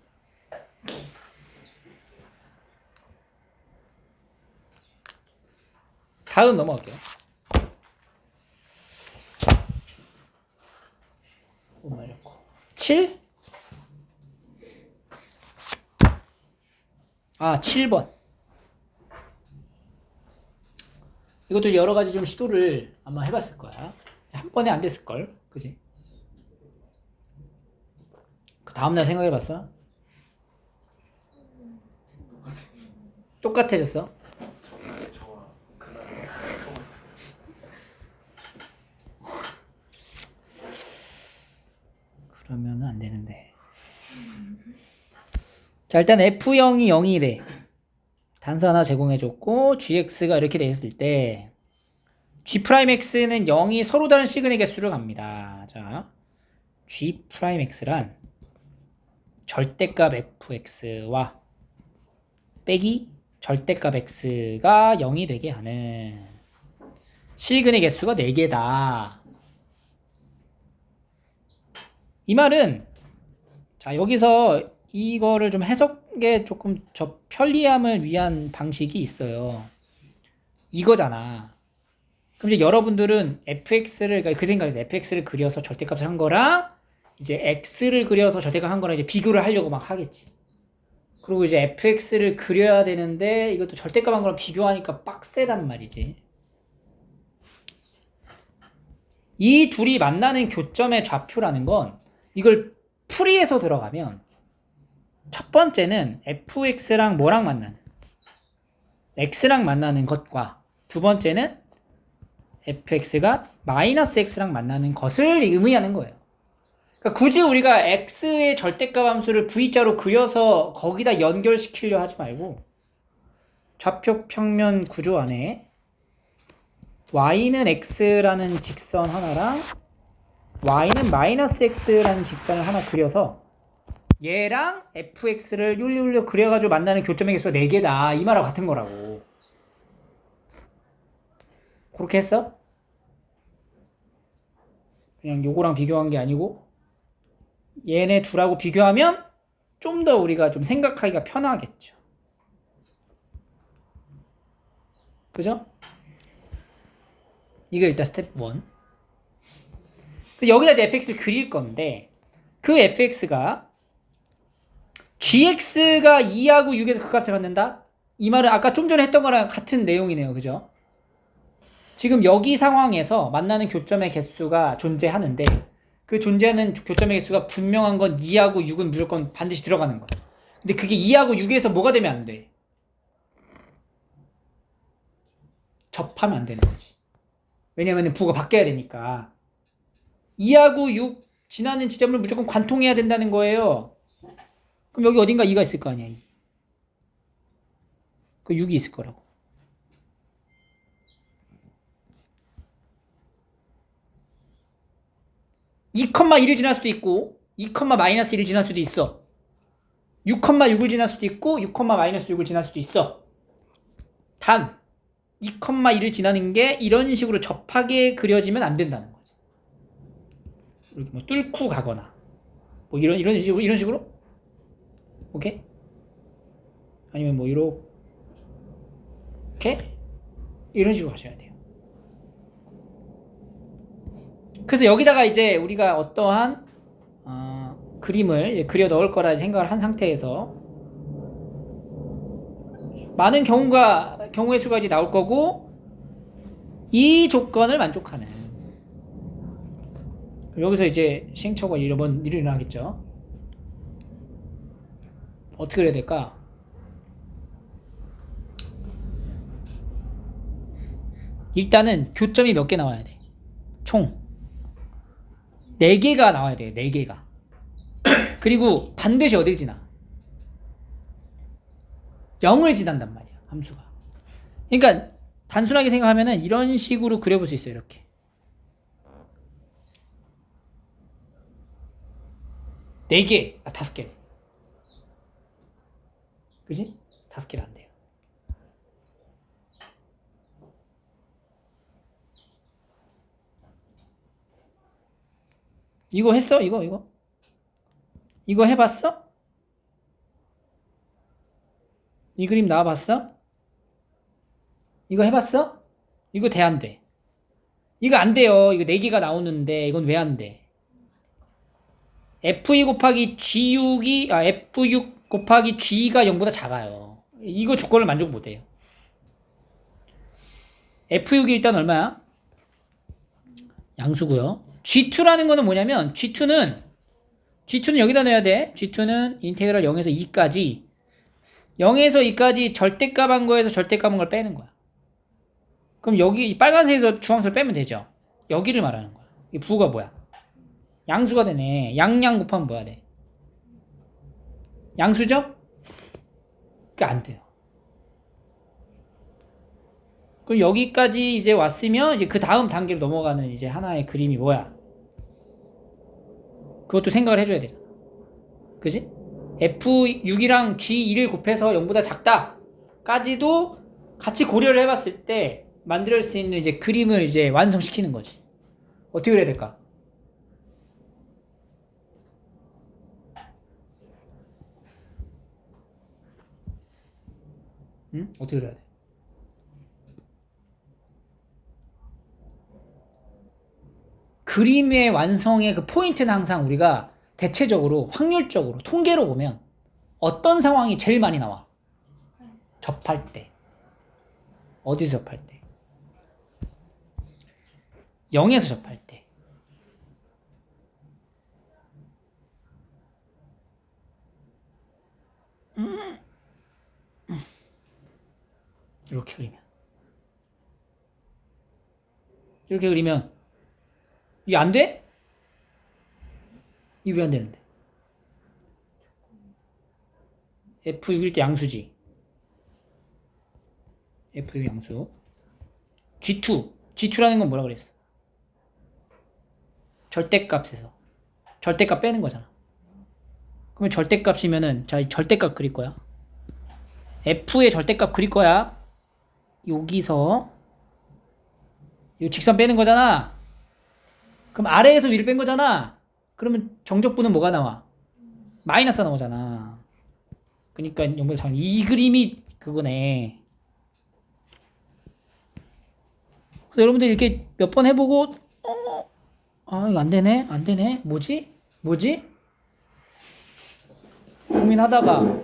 다음 넘어갈게요. 7? 7번. 이것도 여러 가지 좀 시도를 아마 해봤을 거야. 한 번에 안 됐을걸. 그지? 그 다음날 생각해봤어? 똑같아졌어?
저와 그날
그러면 안 되는데. 자, 일단 F0이 0이 돼. 단수 하나 제공해줬고 gx가 이렇게 됐을 때 g'x는 0이 서로 다른 시그널 개수를 갑니다. 자, g'x란 절대값 fx와 빼기 절대값 x가 0이 되게 하는 시그널 개수가 4개다. 이 말은 자, 여기서 이거를 좀 해석에 조금 저 편리함을 위한 방식이 있어요. 이거잖아. 그럼 이제 여러분들은 fx를, 그러니까 그 생각에서 fx를 그려서 절대값을 한 거랑 이제 x를 그려서 절대값 한 거랑 이제 비교를 하려고 막 하겠지. 그리고 이제 fx를 그려야 되는데 이것도 절대값 한 거랑 비교하니까 빡세단 말이지. 이 둘이 만나는 교점의 좌표라는 건 이걸 풀이해서 들어가면 첫 번째는 fx랑 뭐랑 만나는? x랑 만나는 것과 두 번째는 fx가 마이너스 x랑 만나는 것을 의미하는 거예요. 그러니까 굳이 우리가 x의 절대값 함수를 v자로 그려서 거기다 연결시키려 하지 말고 좌표 평면 구조 안에 y는 x라는 직선 하나랑 y는 마이너스 x라는 직선을 하나 그려서 얘랑 fx를 율율 그려가지고 만나는 교점의 개수가 4개다. 이 말하고 같은 거라고. 그렇게 했어? 그냥 요거랑 비교한 게 아니고 얘네 둘하고 비교하면 좀 더 우리가 좀 생각하기가 편하겠죠. 그죠? 이게 일단 스텝 1. 여기다 이제 fx를 그릴 건데 그 fx가 gx가 2하고 6에서 그 값을 갖는다? 이 말은 아까 좀 전에 했던 거랑 같은 내용이네요. 그죠? 지금 여기 상황에서 만나는 교점의 개수가 존재하는데 그 존재하는 교점의 개수가 분명한 건 2하고 6은 무조건 반드시 들어가는 거야. 근데 그게 2하고 6에서 뭐가 되면 안 돼? 접하면 안 되는 거지. 왜냐면 부가 바뀌어야 되니까. 2하고 6 지나는 지점을 무조건 관통해야 된다는 거예요. 그럼 여기 어딘가 2가 있을 거 아니야. 2. 그 6이 있을 거라고. (2, 1을 지날 수도 있고 2, 마이너스 1을 지날 수도 있어. 6, 6을 지날 수도 있고 6, 마이너스 6을 지날 수도 있어. 단 2, 1을 지나는 게 이런 식으로 접하게 그려지면 안 된다는 거지. 이렇게 뭐 뚫고 가거나 뭐 이런 식으로 오케이? 아니면 뭐 이렇게 이런 식으로 가셔야 돼요. 그래서 여기다가 이제 우리가 어떠한 그림을 그려 넣을 거라 생각을 한 상태에서 많은 경우의 수가 이제 나올 거고 이 조건을 만족하는 여기서 이제 시행착오가 일어나겠죠. 어떻게 그래야 될까? 일단은 교점이 몇 개 나와야 돼? 총 4개가 나와야 돼요. 4개가. 그리고 반드시 어디 지나? 0을 지난단 말이야. 함수가. 그러니까 단순하게 생각하면은 이런 식으로 그려볼 수 있어요. 이렇게. 네 개, 5개. 그지? 5개는 안 돼요. 이거 했어? 이거 해봤어? 이 그림 나와봤어? 이거 해봤어? 이거 돼, 안 돼? 이거 안 돼요. 이거 4개가 나오는데 이건 왜 안 돼? F2 곱하기 F6 곱하기 G가 0보다 작아요. 이거 조건을 만족 못해요. F6이 일단 얼마야? 양수고요. G2라는 거는 뭐냐면 G2는 여기다 넣어야 돼. G2는 인테그랄 0에서 2까지 0에서 2까지 절대값 한 거에서 절대값 한 걸 빼는 거야. 그럼 여기 빨간색에서 주황색을 빼면 되죠. 여기를 말하는 거야. 이 부호가 뭐야? 양수가 되네. 양양 곱하면 뭐야 돼? 양수죠? 그게 안 돼요. 그럼 여기까지 이제 왔으면 이제 그 다음 단계로 넘어가는 이제 하나의 그림이 뭐야? 그것도 생각을 해줘야 되잖아. 그지? F6이랑 G2를 곱해서 0보다 작다까지도 같이 고려를 해봤을 때 만들 수 있는 이제 그림을 이제 완성시키는 거지. 어떻게 그래야 될까? 응? 어떻게 그래야 돼? 그림의 완성의 그 포인트는 항상 우리가 대체적으로 확률적으로 통계로 보면 어떤 상황이 제일 많이 나와? 접할 때. 어디서 접할 때? 0에서 접할 때. 이렇게 그리면. 이렇게 그리면 이게 안 돼? 이게 왜 안 되는데? F6일 때 양수지. F6 양수. G2라는 건 뭐라 그랬어? 절대값에서. 절대값 빼는 거잖아. 그러면 절대값이면은, 자, 절대값 그릴 거야. F의 절대값 그릴 거야. 여기서. 이 직선 빼는 거잖아. 그럼 아래에서 위를 뺀 거잖아. 그러면 정적분은 뭐가 나와? 마이너스가 나오잖아. 그러니까 이 그림이 그거네. 그래서 여러분들 이렇게 몇 번 해보고 이거 안 되네. 뭐지? 고민하다가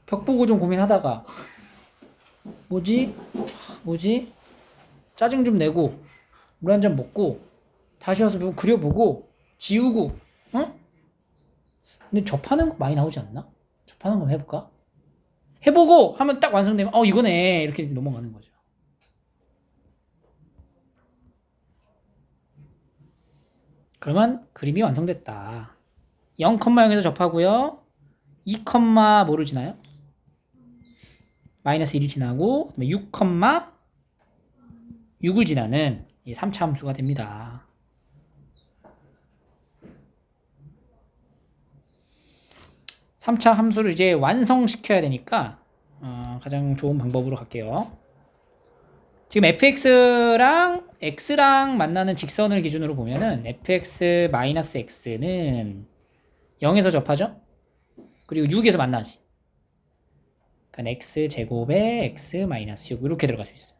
벽 보고 좀 고민하다가 뭐지? 짜증 좀 내고 물 한 잔 먹고 다시 와서 좀 그려보고 지우고 근데 접하는 거 많이 나오지 않나? 접하는 거 해볼까? 해보고 하면 딱 완성되면 이거네 이렇게 넘어가는 거죠. 그러면 그림이 완성됐다. 0,0에서 접하고요. 2, 뭐를 지나요? 마이너스 1이 지나고 6, 6을 지나는 이 3차 함수가 됩니다. (3차) 함수를 이제 완성시켜야 되니까 가장 좋은 방법으로 갈게요. 지금 fx랑 x랑 만나는 직선을 기준으로 보면은 fx-x는 0에서 접하죠? 그리고 6에서 만나지. 그러니까 x제곱에 x-6 이렇게 들어갈 수 있어요.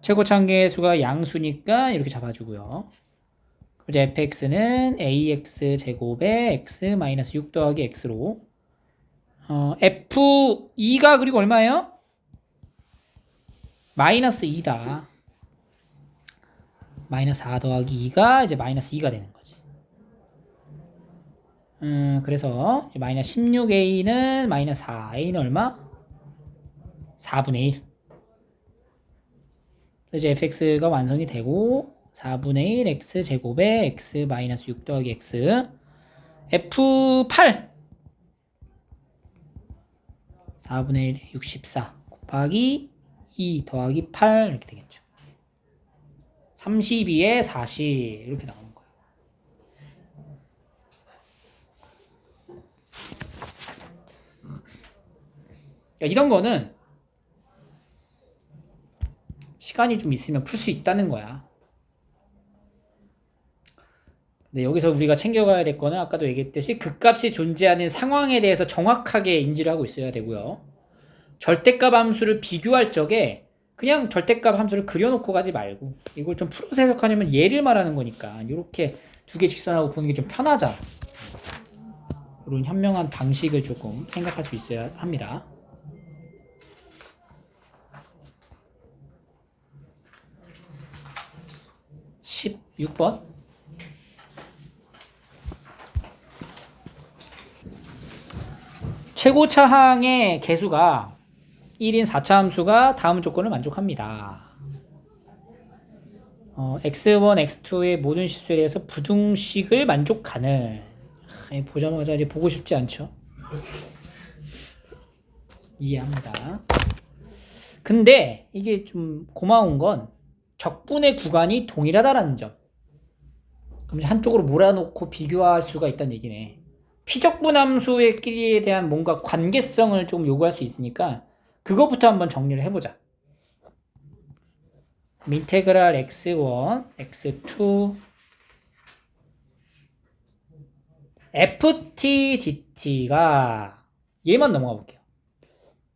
최고차항계의 수가 양수니까 이렇게 잡아주고요. 이제 fx는 ax제곱에 x-6 더하기 x로 f2가 그리고 얼마예요? 마이너스 2다. 마이너스 4 더하기 2가 이제 마이너스 2가 되는 거지. 그래서 이제 마이너스 16a는 마이너스 4, a는 얼마? 4분의 1. 이제 fx가 완성이 되고 4분의 1 x제곱에 x-6 더하기 x f8 4분의 1에 64 곱하기 2 더하기 8 이렇게 되겠죠. 32에 40 이렇게 나오는 거예요. 그러니까 이런 거는 시간이 좀 있으면 풀 수 있다는 거야. 근데 여기서 우리가 챙겨가야 될 거는 아까도 얘기했듯이 극값이 존재하는 상황에 대해서 정확하게 인지를 하고 있어야 되고요. 절대값 함수를 비교할 적에 그냥 절대값 함수를 그려놓고 가지 말고 이걸 좀 풀어서 해석하려면 얘를 말하는 거니까 이렇게 두 개 직선하고 보는 게 좀 편하잖아. 이런 현명한 방식을 조금 생각할 수 있어야 합니다. (16번) 최고차항의 개수가 1인 4차 함수가 다음 조건을 만족합니다. x1, x2의 모든 실수에 대해서 부등식을 만족하는. 보자마자 이제 보고 싶지 않죠? 이해합니다. 근데 이게 좀 고마운 건 적분의 구간이 동일하다라는 점. 그럼 한쪽으로 몰아놓고 비교할 수가 있다는 얘기네. 피적분 함수끼리에 대한 뭔가 관계성을 좀 요구할 수 있으니까 그거부터 한번 정리를 해보자. 인테그랄 x1, x2 ft dt가 얘만 넘어가 볼게요.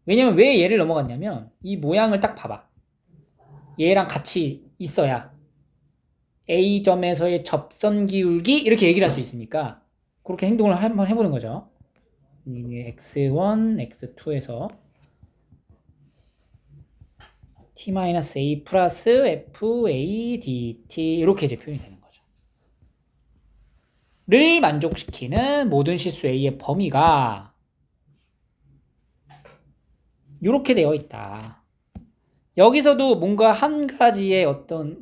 왜냐면 왜 얘를 넘어갔냐면 이 모양을 딱 봐봐. 얘랑 같이 있어야 A점에서의 접선 기울기 이렇게 얘기를 할 수 있으니까 그렇게 행동을 한번 해보는 거죠. x1, x2에서 t-a 플러스 fa dt 이렇게 이제 표현이 되는 거죠. 를 만족시키는 모든 실수 A의 범위가 이렇게 되어 있다. 여기서도 뭔가 한 가지의 어떤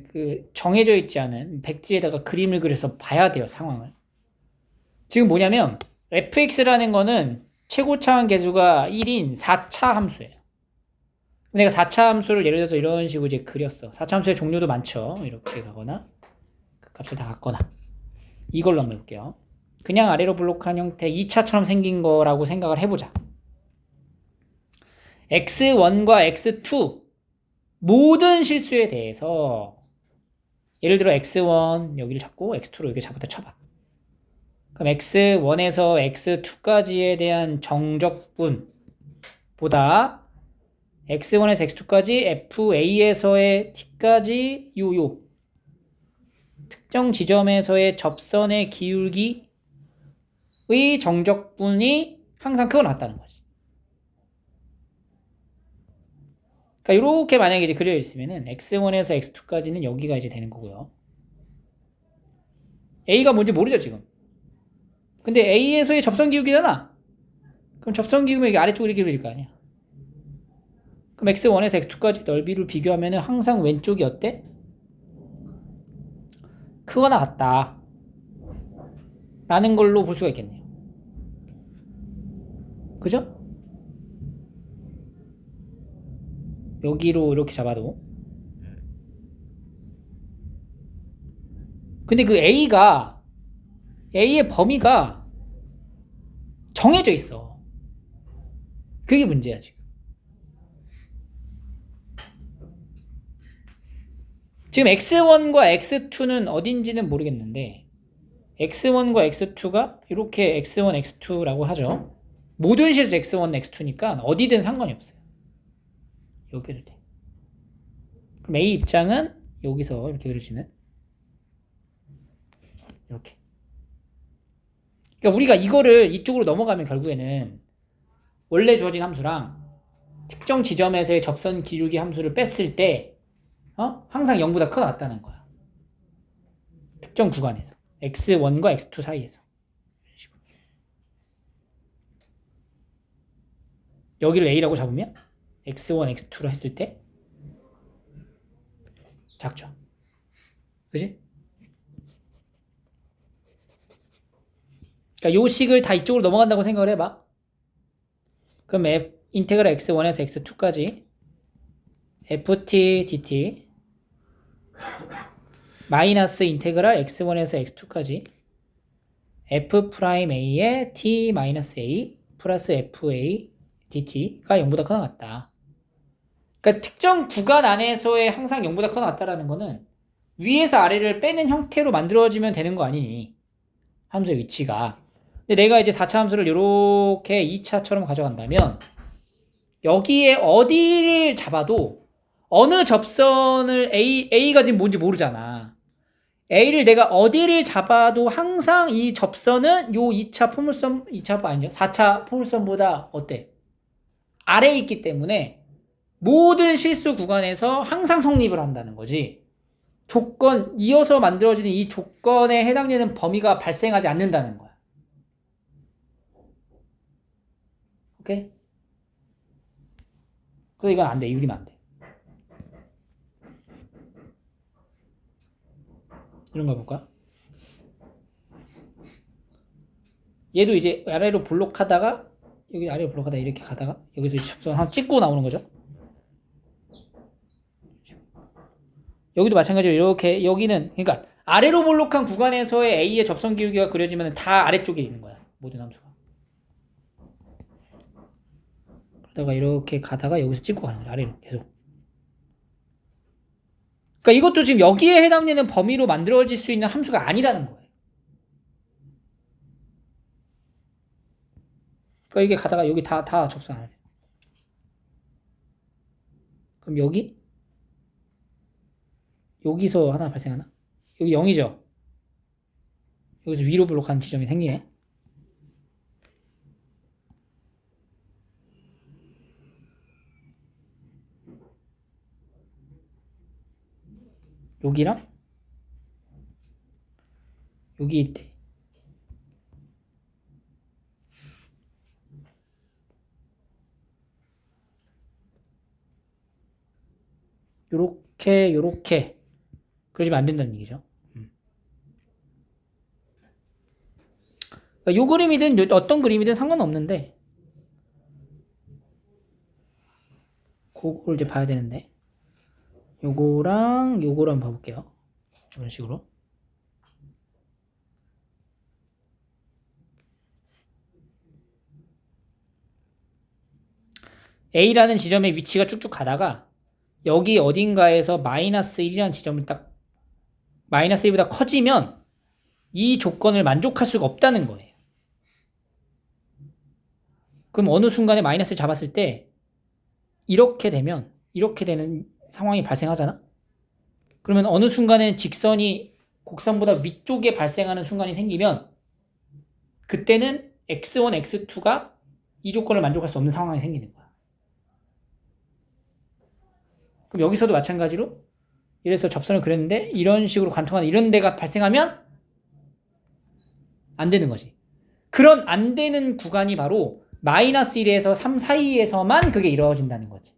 그 정해져 있지 않은 백지에다가 그림을 그려서 봐야 돼요, 상황을. 지금 뭐냐면 fx라는 거는 최고차항 개수가 1인 4차 함수예요. 내가 4차 함수를 예를 들어서 이런 식으로 이제 그렸어. 4차 함수의 종류도 많죠. 이렇게 가거나 그 값을 다 갖거나. 이걸로 한번 해볼게요. 그냥 아래로 블록한 형태 2차처럼 생긴 거라고 생각을 해보자. x1과 x2 모든 실수에 대해서 예를 들어 x1 여기를 잡고 x2로 여기 잡았다 쳐봐. 그럼 x1에서 x2까지에 대한 정적분보다 x1에서 x2까지 fa에서의 t까지 요 특정 지점에서의 접선의 기울기의 정적분이 항상 크거나 같다는 거지. 그러니까 이렇게 만약에 이제 그려져 있으면은 x1에서 x2까지는 여기가 이제 되는 거고요. a가 뭔지 모르죠 지금. 근데 a에서의 접선 기울기잖아. 그럼 접선 기울기면 여기 아래쪽으로 이렇게 그려질 거 아니야. 그럼 x1에서 x2까지 넓이를 비교하면은 항상 왼쪽이 어때? 크거나 같다 라는 걸로 볼 수가 있겠네요. 그죠? 여기로 이렇게 잡아도. 근데 그 A의 범위가 정해져 있어. 그게 문제야 지금. 지금 x1과 x2는 어딘지는 모르겠는데 x1과 x2가 이렇게 x1, x2라고 하죠. 모든 실수 x1, x2니까 어디든 상관이 없어요. 여기도 돼. 그럼 A 입장은 여기서 이렇게 그려지는 이렇게. 그러니까 우리가 이거를 이쪽으로 넘어가면 결국에는 원래 주어진 함수랑 특정 지점에서의 접선 기울기 함수를 뺐을 때 항상 0보다 크게 났다는 거야. 특정 구간에서 x1과 x2 사이에서. 여기를 A라고 잡으면 x1, x2로 했을 때 작죠. 그지? 그러니까 요 식을 다 이쪽으로 넘어간다고 생각을 해봐. 그럼 인테그랄 x1에서 x2까지 ft dt 마이너스 인테그랄 x1에서 x2까지 f 프라임 a의 t 마이너스 a 플러스 fa dt가 0보다 크거나 같다. 그러니까 특정 구간 안에서의 항상 0보다 크거나 같다라는 거는 위에서 아래를 빼는 형태로 만들어지면 되는 거 아니니? 함수의 위치가. 근데 내가 이제 4차 함수를 이렇게 2차처럼 가져간다면 여기에 어디를 잡아도 어느 접선을 A가 지금 뭔지 모르잖아. A를 내가 어디를 잡아도 항상 이 접선은 요 2차 포물선, 2차 아니죠? 4차 포물선보다 어때? 아래에 있기 때문에 모든 실수 구간에서 항상 성립을 한다는 거지. 조건, 이어서 만들어지는 이 조건에 해당되는 범위가 발생하지 않는다는 거야. 오케이? 그래서 이건 안 돼. 유리면 안 돼. 이런 거 볼까? 얘도 이제 아래로 블록하다가 여기 아래로 블록하다 이렇게 가다가 여기서 접선 한 찍고 나오는 거죠. 여기도 마찬가지로 이렇게 여기는 그러니까 아래로 볼록한 구간에서의 A의 접선 기울기가 그려지면 다 아래쪽에 있는 거야. 모든 함수가. 그러다가 이렇게 가다가 여기서 찍고 가는 거야. 아래로 계속. 그러니까 이것도 지금 여기에 해당되는 범위로 만들어질 수 있는 함수가 아니라는 거예요. 그러니까 이게 가다가 여기 다 접선 안 해. 그럼 여기서 하나 발생하나? 여기 0이죠? 여기서 위로 블록하는 지점이 생기네. 여기랑 여기 있대. 요렇게 그러시면 안 된다는 얘기죠. 그러니까 요 그림이든 어떤 그림이든 상관없는데 그걸 이제 봐야 되는데 요거랑 요거를 한번 봐볼게요. 이런 식으로. A라는 지점의 위치가 쭉쭉 가다가 여기 어딘가에서 마이너스 1이라는 지점을 딱 마이너스 1보다 커지면 이 조건을 만족할 수가 없다는 거예요. 그럼 어느 순간에 마이너스를 잡았을 때 이렇게 되면 이렇게 되는 상황이 발생하잖아. 그러면 어느 순간에 직선이 곡선보다 위쪽에 발생하는 순간이 생기면 그때는 x1, x2가 이 조건을 만족할 수 없는 상황이 생기는 거야. 그럼 여기서도 마찬가지로 이래서 접선을 그렸는데 이런 식으로 관통하는 이런 데가 발생하면 안 되는 거지. 그런 안 되는 구간이 바로 마이너스 1에서 3 사이에서만 그게 이루어진다는 거지.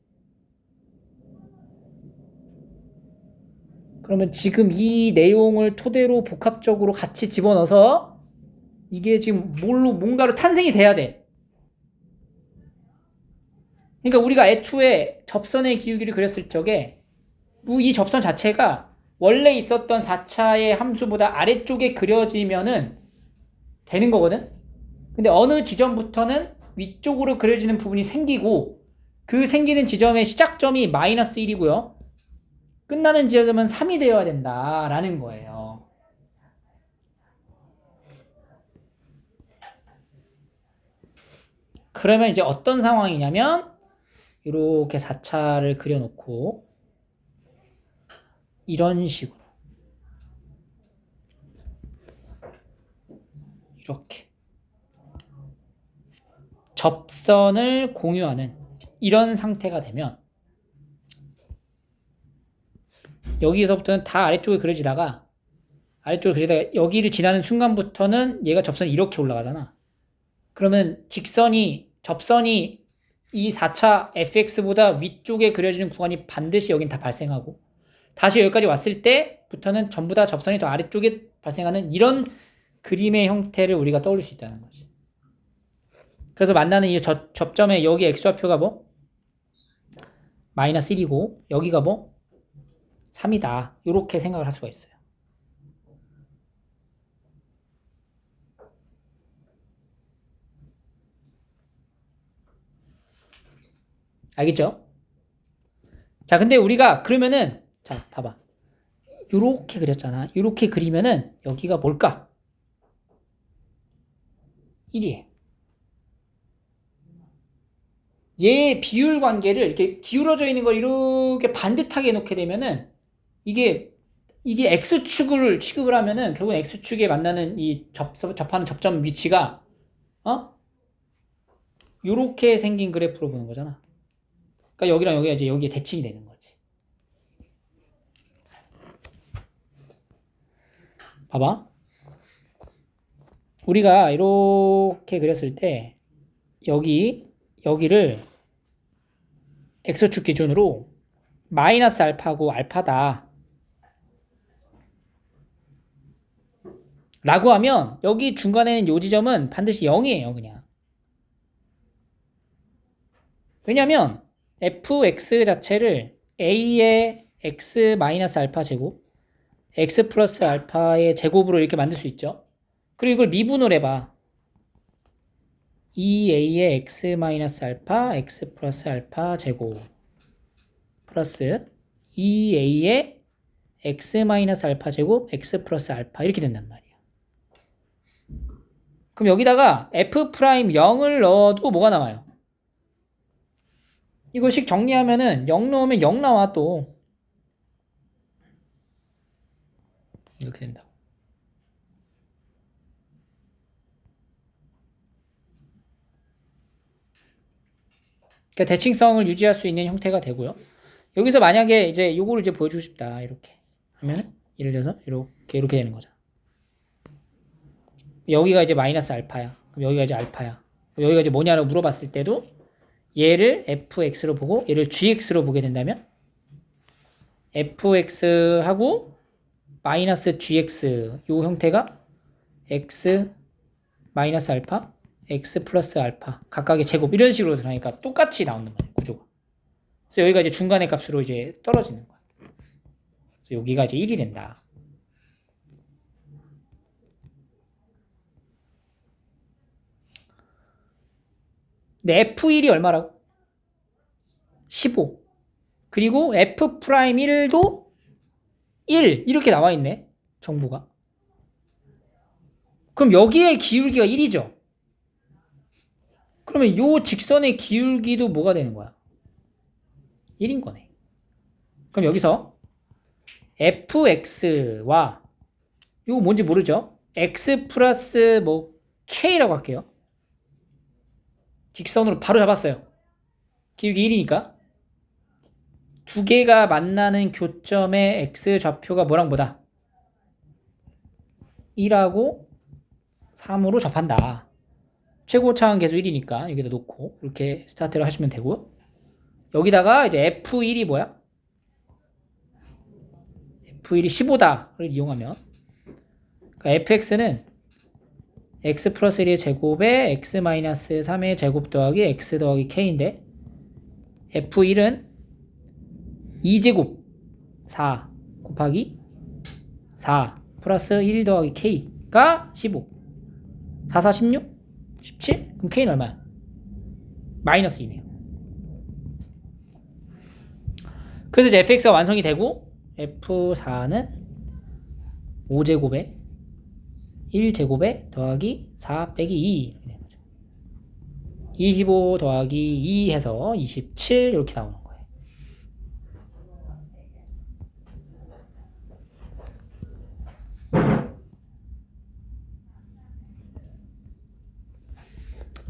그러면 지금 이 내용을 토대로 복합적으로 같이 집어넣어서 이게 지금 뭔가로 탄생이 돼야 돼. 그러니까 우리가 애초에 접선의 기울기를 그렸을 적에 이 접선 자체가 원래 있었던 4차의 함수보다 아래쪽에 그려지면은 되는 거거든. 근데 어느 지점부터는 위쪽으로 그려지는 부분이 생기고 그 생기는 지점의 시작점이 마이너스 1이고요. 끝나는 지점은 3이 되어야 된다라는 거예요. 그러면 이제 어떤 상황이냐면 이렇게 4차를 그려놓고 이런 식으로 이렇게 접선을 공유하는 이런 상태가 되면 여기서부터는 다 아래쪽에 그려지다가 여기를 지나는 순간부터는 얘가 접선이 이렇게 올라가잖아. 그러면 접선이 이 4차 fx보다 위쪽에 그려지는 구간이 반드시 여긴 다 발생하고 다시 여기까지 왔을 때부터는 전부 다 접선이 더 아래쪽에 발생하는 이런 그림의 형태를 우리가 떠올릴 수 있다는 거지. 그래서 만나는 이 접점에 여기 x좌표가 뭐? 마이너스 1이고 여기가 뭐? 3이다. 이렇게 생각을 할 수가 있어요. 알겠죠? 자, 근데 우리가 그러면은 자, 봐봐. 요렇게 그렸잖아. 요렇게 그리면은 여기가 뭘까? 1이에요. 얘의 비율 관계를 이렇게 기울어져 있는 걸 이렇게 반듯하게 해놓게 되면은 이게 x축을 취급을 하면은 결국은 x축에 만나는 이 접하는 접점 위치가 요렇게 생긴 그래프로 보는 거잖아. 그러니까 여기랑 여기가 이제 여기에 대칭이 되는 거지. 봐봐. 우리가 이렇게 그렸을 때 여기를 x축 기준으로 마이너스 알파고 알파다 라고 하면 여기 중간에 있는 요 지점은 반드시 0이에요. 그냥. 왜냐면 fx 자체를 a의 x 마이너스 알파 제곱 x 플러스 알파의 제곱으로 이렇게 만들 수 있죠. 그리고 이걸 미분을 해봐. 2a의 x 마이너스 알파 x 플러스 알파 제곱 플러스 2a의 x 마이너스 알파 제곱 x 플러스 알파 이렇게 된단 말이야. 그럼 여기다가 f 프라임 0을 넣어도 뭐가 나와요? 이거식 정리하면은 0 넣으면 0 나와 또. 이렇게 된다. 그러니까 대칭성을 유지할 수 있는 형태가 되고요. 여기서 만약에 이제 요거를 이제 보여주고 싶다. 이렇게 하면 예를 들어서 이렇게 되는 거죠. 여기가 이제 마이너스 알파야. 그럼 여기가 이제 알파야. 여기가 이제 뭐냐고 물어봤을 때도 얘를 fx로 보고 얘를 gx로 보게 된다면 fx하고 마이너스 gx 요 형태가 x 마이너스 알파 x 플러스 알파 각각의 제곱 이런 식으로 들어가니까 똑같이 나오는 거예요. 구조가. 그래서 여기가 이제 중간의 값으로 이제 떨어지는 거야. 그래서 여기가 이제 1이 된다. 근데 F1이 얼마라고? 15. 그리고 F'1도 1 이렇게 나와 있네. 정보가. 그럼 여기에 기울기가 1이죠. 그러면 요 직선의 기울기도 뭐가 되는 거야? 1인 거네. 그럼 여기서 fx와 이거 뭔지 모르죠? x 플러스 뭐 k라고 할게요. 직선으로 바로 잡았어요. 기울기 1이니까 두 개가 만나는 교점의 x 좌표가 뭐랑 뭐다? 1하고 3으로 접한다. 최고차항 계수 1이니까 여기다 놓고 이렇게 스타트를 하시면 되고요. 여기다가 이제 f1이 뭐야? f1이 15다를 이용하면 그러니까 fx는 x 플러스 1의 제곱에 x 마이너스 3의 제곱 더하기 x 더하기 k인데 f1은 2제곱 4 곱하기 4 플러스 1 더하기 k가 15 4, 4, 16? 17? 그럼 k는 얼마야? 마이너스 2네요. 그래서 이제 fx가 완성이 되고 f4는 5제곱에 1제곱에 더하기 4 빼기 2 이렇게 되는 거죠. 25 더하기 2 해서 27 이렇게 나오는 거예요.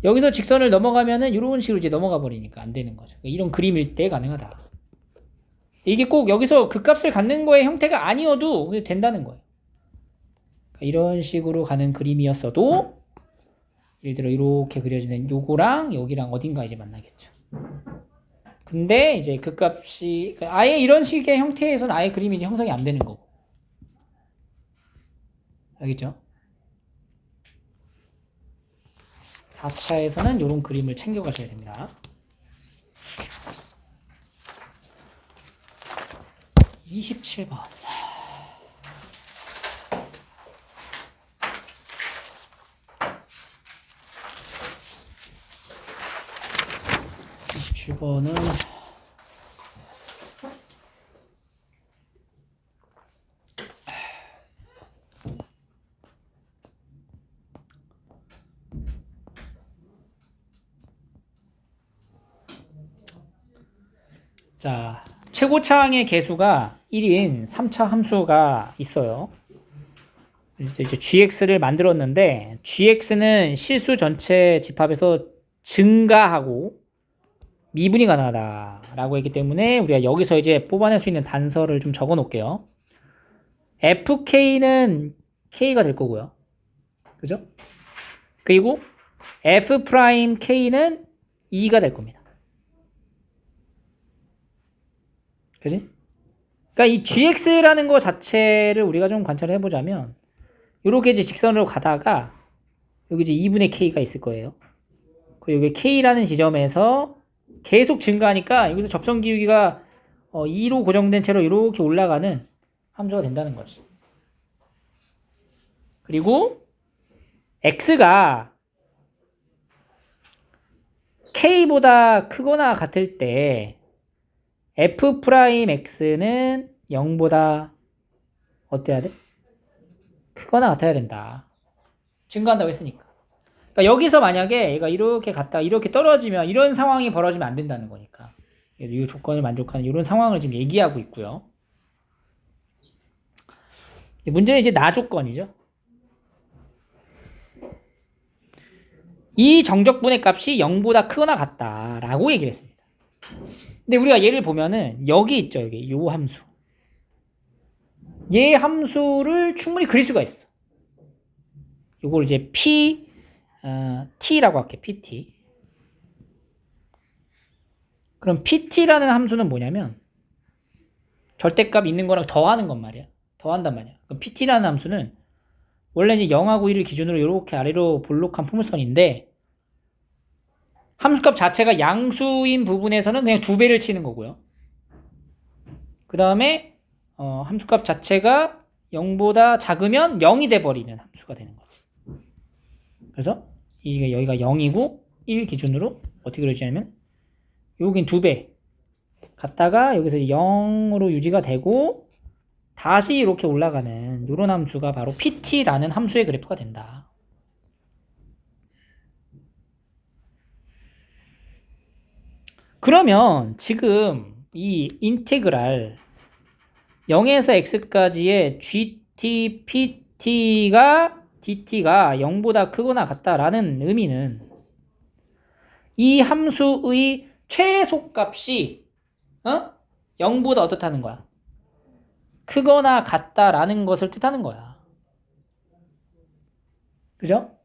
여기서 직선을 넘어가면은 이런 식으로 이제 넘어가 버리니까 안 되는 거죠. 이런 그림일 때 가능하다. 이게 꼭 여기서 그 값을 갖는 거의 형태가 아니어도 된다는 거예요. 그러니까 이런 식으로 가는 그림이었어도 예를 들어 이렇게 그려지는 요거랑 여기랑 어딘가 이제 만나겠죠. 근데 이제 그 값이 그러니까 아예 이런 식의 형태에서는 아예 그림이 이제 형성이 안 되는 거고. 알겠죠? 4차에서는 이런 그림을 챙겨가셔야 됩니다. 27번. 번은 자, 최고차항의 개수가 1인 3차 함수가 있어요. 그래서 이제 gx를 만들었는데 gx는 실수 전체 집합에서 증가하고 미분이 가능하다라고 했기 때문에 우리가 여기서 이제 뽑아낼 수 있는 단서를 좀 적어 놓을게요. fk는 k가 될 거고요. 그죠? 그리고 f'k는 2가 될 겁니다. 그지? 그러니까 이 gx라는 거 자체를 우리가 좀 관찰을 해보자면 이렇게 이제 직선으로 가다가 여기 이제 2분의 k가 있을 거예요. 여기 k라는 지점에서 계속 증가하니까 여기서 접선 기울기가 2로 고정된 채로 이렇게 올라가는 함수가 된다는 거지. 그리고 x가 k보다 크거나 같을 때 f'x는 0보다 어때야 돼? 크거나 같아야 된다. 증가한다고 했으니까. 그러니까 여기서 만약에 얘가 이렇게 갔다가 이렇게 떨어지면 이런 상황이 벌어지면 안 된다는 거니까. 이 조건을 만족하는 이런 상황을 지금 얘기하고 있고요. 문제는 이제 나 조건이죠. 이 정적분의 값이 0보다 크거나 같다라고 얘기를 했습니다. 근데 우리가 얘를 보면은 여기 있죠. 여기 요 함수. 얘 함수를 충분히 그릴 수가 있어. 요걸 이제 t라고 할게. pt. 그럼 pt라는 함수는 뭐냐면 절대값 있는 거랑 더하는 건 말이야. 더한단 말이야. 그럼 pt라는 함수는 원래 이제 0하고 1을 기준으로 이렇게 아래로 볼록한 포물선인데 함수값 자체가 양수인 부분에서는 그냥 2배를 치는 거고요. 그 다음에 함수값 자체가 0보다 작으면 0이 돼버리는 함수가 되는 거죠. 그래서 이게 여기가 0이고 1 기준으로 어떻게 그려지냐면 여긴 2배 갔다가 여기서 0으로 유지가 되고 다시 이렇게 올라가는 이런 함수가 바로 pt라는 함수의 그래프가 된다. 그러면 지금 이 인테그랄 0에서 x까지의 gt, pt가 dt가 0보다 크거나 같다라는 의미는 이 함수의 최소값이 0보다 어떻다는 거야? 크거나 같다라는 것을 뜻하는 거야. 그죠?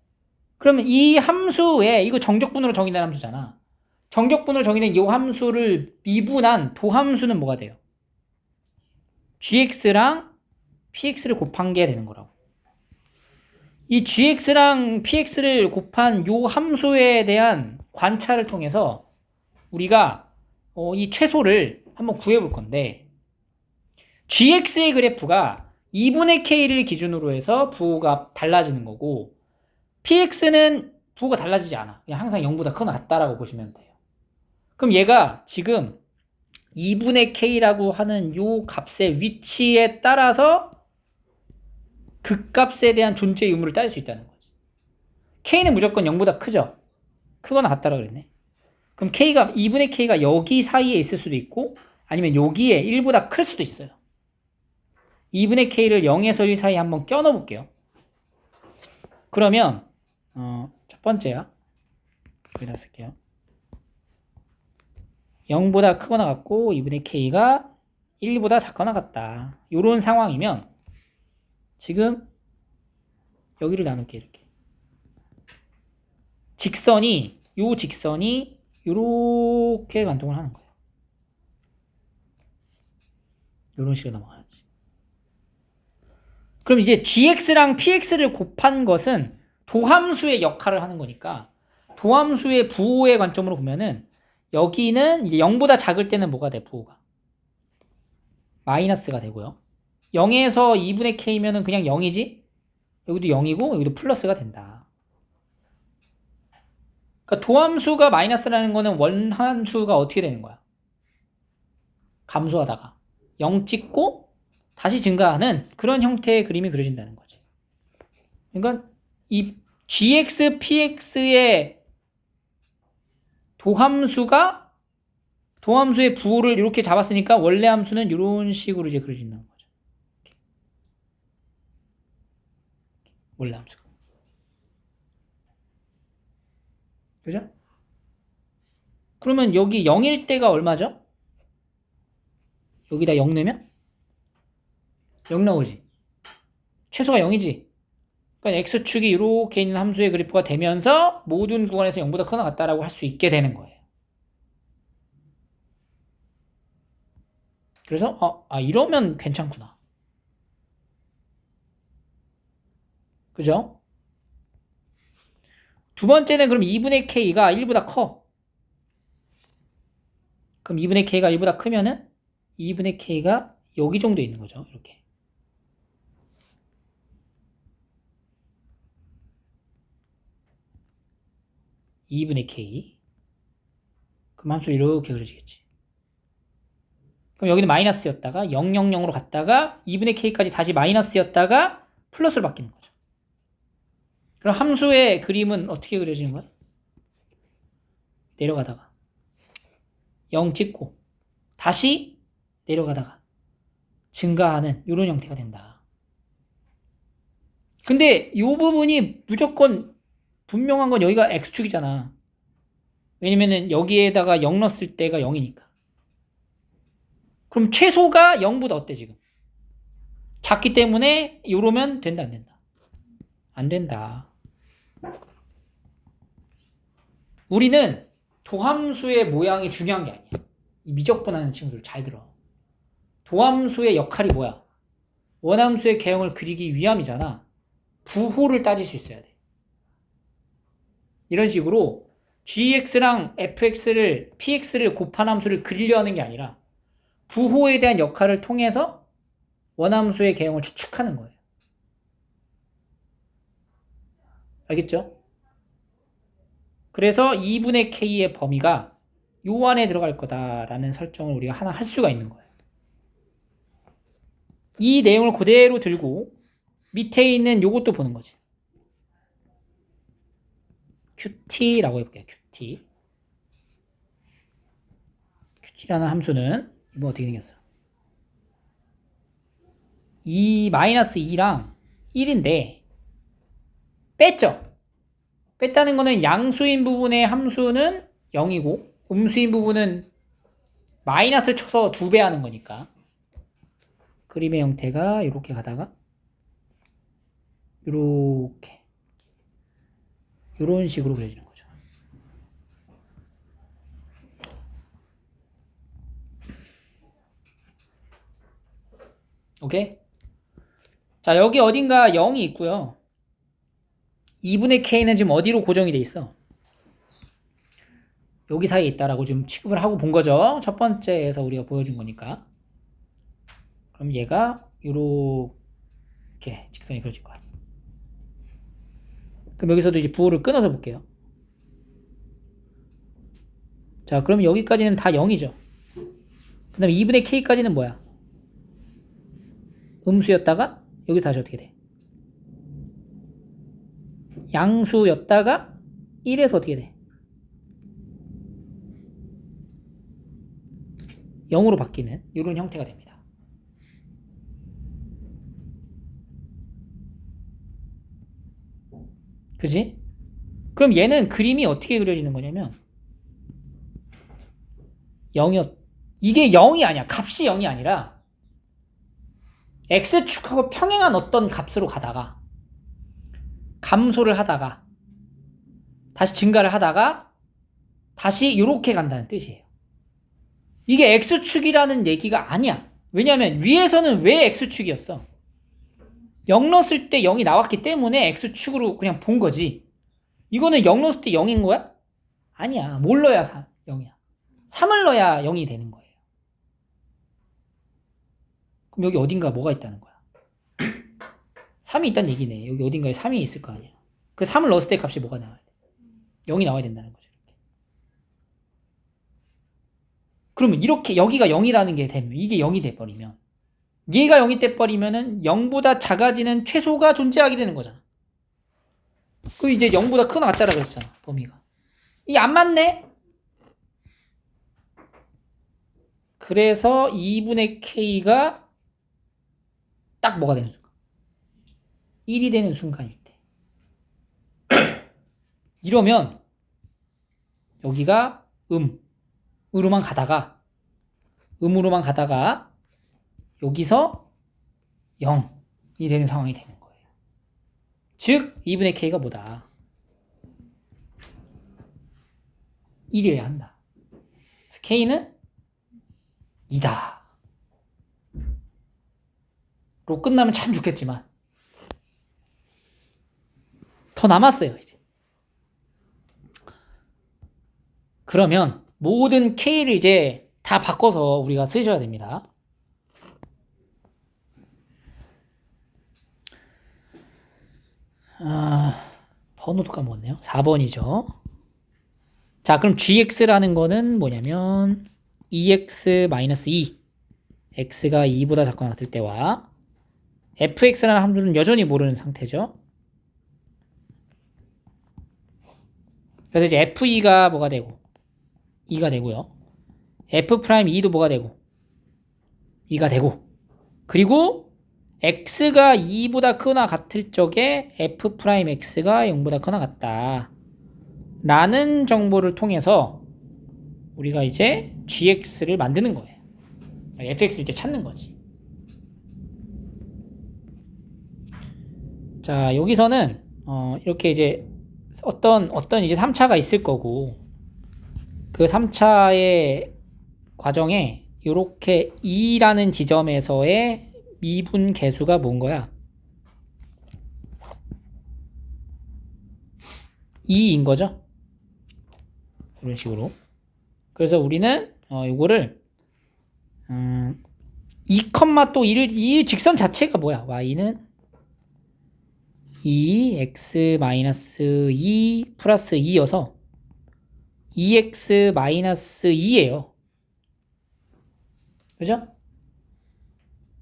그러면 이 함수에 이거 정적분으로 정의된 함수잖아. 정적분으로 정의된 이 함수를 미분한 도함수는 뭐가 돼요? gx랑 px를 곱한 게 되는 거라고. 이 gx랑 px를 곱한 요 함수에 대한 관찰을 통해서 우리가 이 최소를 한번 구해볼 건데 gx의 그래프가 2분의 k를 기준으로 해서 부호가 달라지는 거고 px는 부호가 달라지지 않아. 그냥 항상 0보다 크거나 같다라고 보시면 돼요. 그럼 얘가 지금 2분의 k라고 하는 요 값의 위치에 따라서 그 값에 대한 존재 의무를 따질 수 있다는 거지. k는 무조건 0보다 크죠? 크거나 같다라고 그랬네. 그럼 k가 2분의 k가 여기 사이에 있을 수도 있고 아니면 여기에 1보다 클 수도 있어요. 2분의 k를 0에서 1 사이에 한번 껴 넣어 볼게요. 그러면 첫 번째야. 여기다 쓸게요. 0보다 크거나 같고 2분의 k가 1보다 작거나 같다. 이런 상황이면 지금 여기를 나눌게 이렇게. 직선이 이렇게 관통을 하는 거예요. 이런 식으로 넘어가야지. 그럼 이제 gx랑 px를 곱한 것은 도함수의 역할을 하는 거니까 도함수의 부호의 관점으로 보면은 여기는 이제 0보다 작을 때는 뭐가 돼? 부호가 마이너스가 되고요. 0에서 2분의 k면은 그냥 0이지? 여기도 0이고 여기도 플러스가 된다. 그러니까 도함수가 마이너스라는 거는 원함수가 어떻게 되는 거야? 감소하다가 0 찍고 다시 증가하는 그런 형태의 그림이 그려진다는 거지. 그러니까 이 gx, px의 도함수의 부호를 이렇게 잡았으니까 원래 함수는 이런 식으로 이제 그려진다는 거죠. 원래 함수가. 그죠? 그러면 여기 0일 때가 얼마죠? 여기다 0 넣으면 0 나오지. 최소가 0이지. 그러니까 x축이 이렇게 있는 함수의 그래프가 되면서 모든 구간에서 0보다 크거나 같다라고 할 수 있게 되는 거예요. 그래서 이러면 괜찮구나. 그죠? 두 번째는 그럼 2분의 k가 1보다 커. 그럼 2분의 k가 1보다 크면은 2분의 k가 여기 정도 있는 거죠. 이렇게. (2분의 k) 그럼 함수 이렇게 그려지겠지. 그럼 여기는 마이너스였다가 0, 0, 0으로 갔다가 2분의 k까지 다시 마이너스였다가 플러스로 바뀌는 거죠. 그럼 함수의 그림은 어떻게 그려지는 거야? 내려가다가 0 찍고 다시 내려가다가 증가하는 이런 형태가 된다. 근데 이 부분이 무조건 분명한 건 여기가 x축이잖아. 왜냐면은 여기에다가 0 넣었을 때가 0이니까. 그럼 최소가 0보다 어때 지금? 작기 때문에 이러면 된다 안 된다? 안 된다. 우리는 도함수의 모양이 중요한 게 아니야. 이 미적분하는 친구들 잘 들어. 도함수의 역할이 뭐야? 원함수의 개형을 그리기 위함이잖아. 부호를 따질 수 있어야 돼. 이런 식으로 gx랑 fx를 px를 곱한 함수를 그리려 하는 게 아니라 부호에 대한 역할을 통해서 원함수의 개형을 추측하는 거예요. 알겠죠? 그래서 2분의 k의 범위가 요 안에 들어갈 거다라는 설정을 우리가 하나 할 수가 있는 거예요. 이 내용을 그대로 들고 밑에 있는 요것도 보는 거지. qt라고 해볼게요. qt라는 함수는 이거 어떻게 생겼어? 2-2랑 1인데 뺐죠? 뺐다는 거는 양수인 부분의 함수는 0이고 음수인 부분은 마이너스를 쳐서 2배 하는 거니까 그림의 형태가 이렇게 가다가 이렇게 이런 식으로 그려지는 거죠. 오케이? 자, 여기 어딘가 0이 있고요. 2분의 k는 지금 어디로 고정이 돼 있어? 여기 사이에 있다라고 지금 취급을 하고 본 거죠. 첫 번째에서 우리가 보여준 거니까. 그럼 얘가 이렇게 직선이 그려질 거야. 그럼 여기서도 이제 부호를 끊어서 볼게요. 자, 그럼 여기까지는 다 0이죠. 그 다음에 2분의 k까지는 뭐야? 음수였다가 여기 다시 어떻게 돼? 양수였다가 1에서 어떻게 돼? 0으로 바뀌는 이런 형태가 됩니다. 그지? 그럼 얘는 그림이 어떻게 그려지는 거냐면 이게 0이 아니야. 값이 0이 아니라 x축하고 평행한 어떤 값으로 가다가 감소를 하다가 다시 증가를 하다가 다시 이렇게 간다는 뜻이에요. 이게 x축이라는 얘기가 아니야. 왜냐하면 위에서는 왜 x축이었어? 0 넣었을 때 0이 나왔기 때문에 x축으로 그냥 본 거지. 이거는 0 넣었을 때 0인 거야? 아니야. 뭘 넣어야 0이야. 3을 넣어야 0이 되는 거예요. 그럼 여기 어딘가 뭐가 있다는 거야. 3이 있다는 얘기네. 여기 어딘가에 3이 있을 거 아니야. 그 3을 넣었을 때 값이 뭐가 나와야 돼? 0이 나와야 된다는 거죠. 그러면 이렇게 여기가 0이라는 게 되면 이게 0이 돼버리면 얘가 0이 돼버리면은 0보다 작아지는 최소가 존재하게 되는 거잖아. 그 이제 0보다 큰 왔자라 그랬잖아. 범위가. 이게 안 맞네? 그래서 2분의 k가 딱 뭐가 되는 순간? 1이 되는 순간일 때. 이러면 여기가 음으로만 가다가 여기서 0이 되는 상황이 되는 거예요. 즉 2분의 k가 뭐다? 1이어야 한다. k는 2다. 로 끝나면 참 좋겠지만 더 남았어요. 이제. 그러면 모든 k를 이제 다 바꿔서 우리가 쓰셔야 됩니다. 번호도 까먹었네요. 4번이죠. 자, 그럼 gx라는 거는 뭐냐면 2x-2 x가 2보다 작거나 같을 때와 fx라는 함수는 여전히 모르는 상태죠. 그래서 이제 f2가 뭐가 되고 2가 되고요. f'2도 뭐가 되고 2가 되고 그리고 x가 2보다 크거나 같을 적에 f'x가 0보다 크거나 같다 라는 정보를 통해서 우리가 이제 gx를 만드는 거예요. fx를 이제 찾는 거지. 자, 여기서는 이렇게 이제 어떤 이제 3차가 있을 거고 그 3차의 과정에 이렇게 2라는 지점에서의 미분 계수가 뭔 거야? 2인 거죠? 이런 식으로. 그래서 우리는 이거를 2, 또 2를 이 직선 자체가 뭐야? y는 2x-2 플러스 2여서 2x-2예요. 그죠?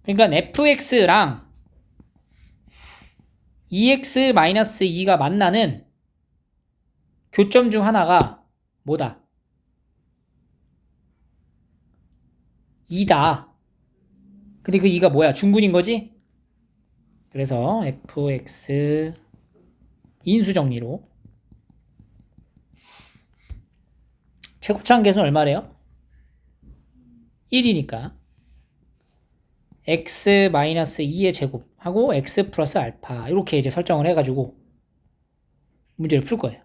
그러니까 fx랑 2x-2가 만나는 교점 중 하나가 뭐다? 2다. 근데 그 2가 뭐야? 중근인 거지? 그래서 fx 인수 정리로 최고차항 계수는 얼마래요? 1이니까 x-2의 제곱하고 x 플러스 알파 이렇게 이제 설정을 해가지고 문제를 풀 거예요.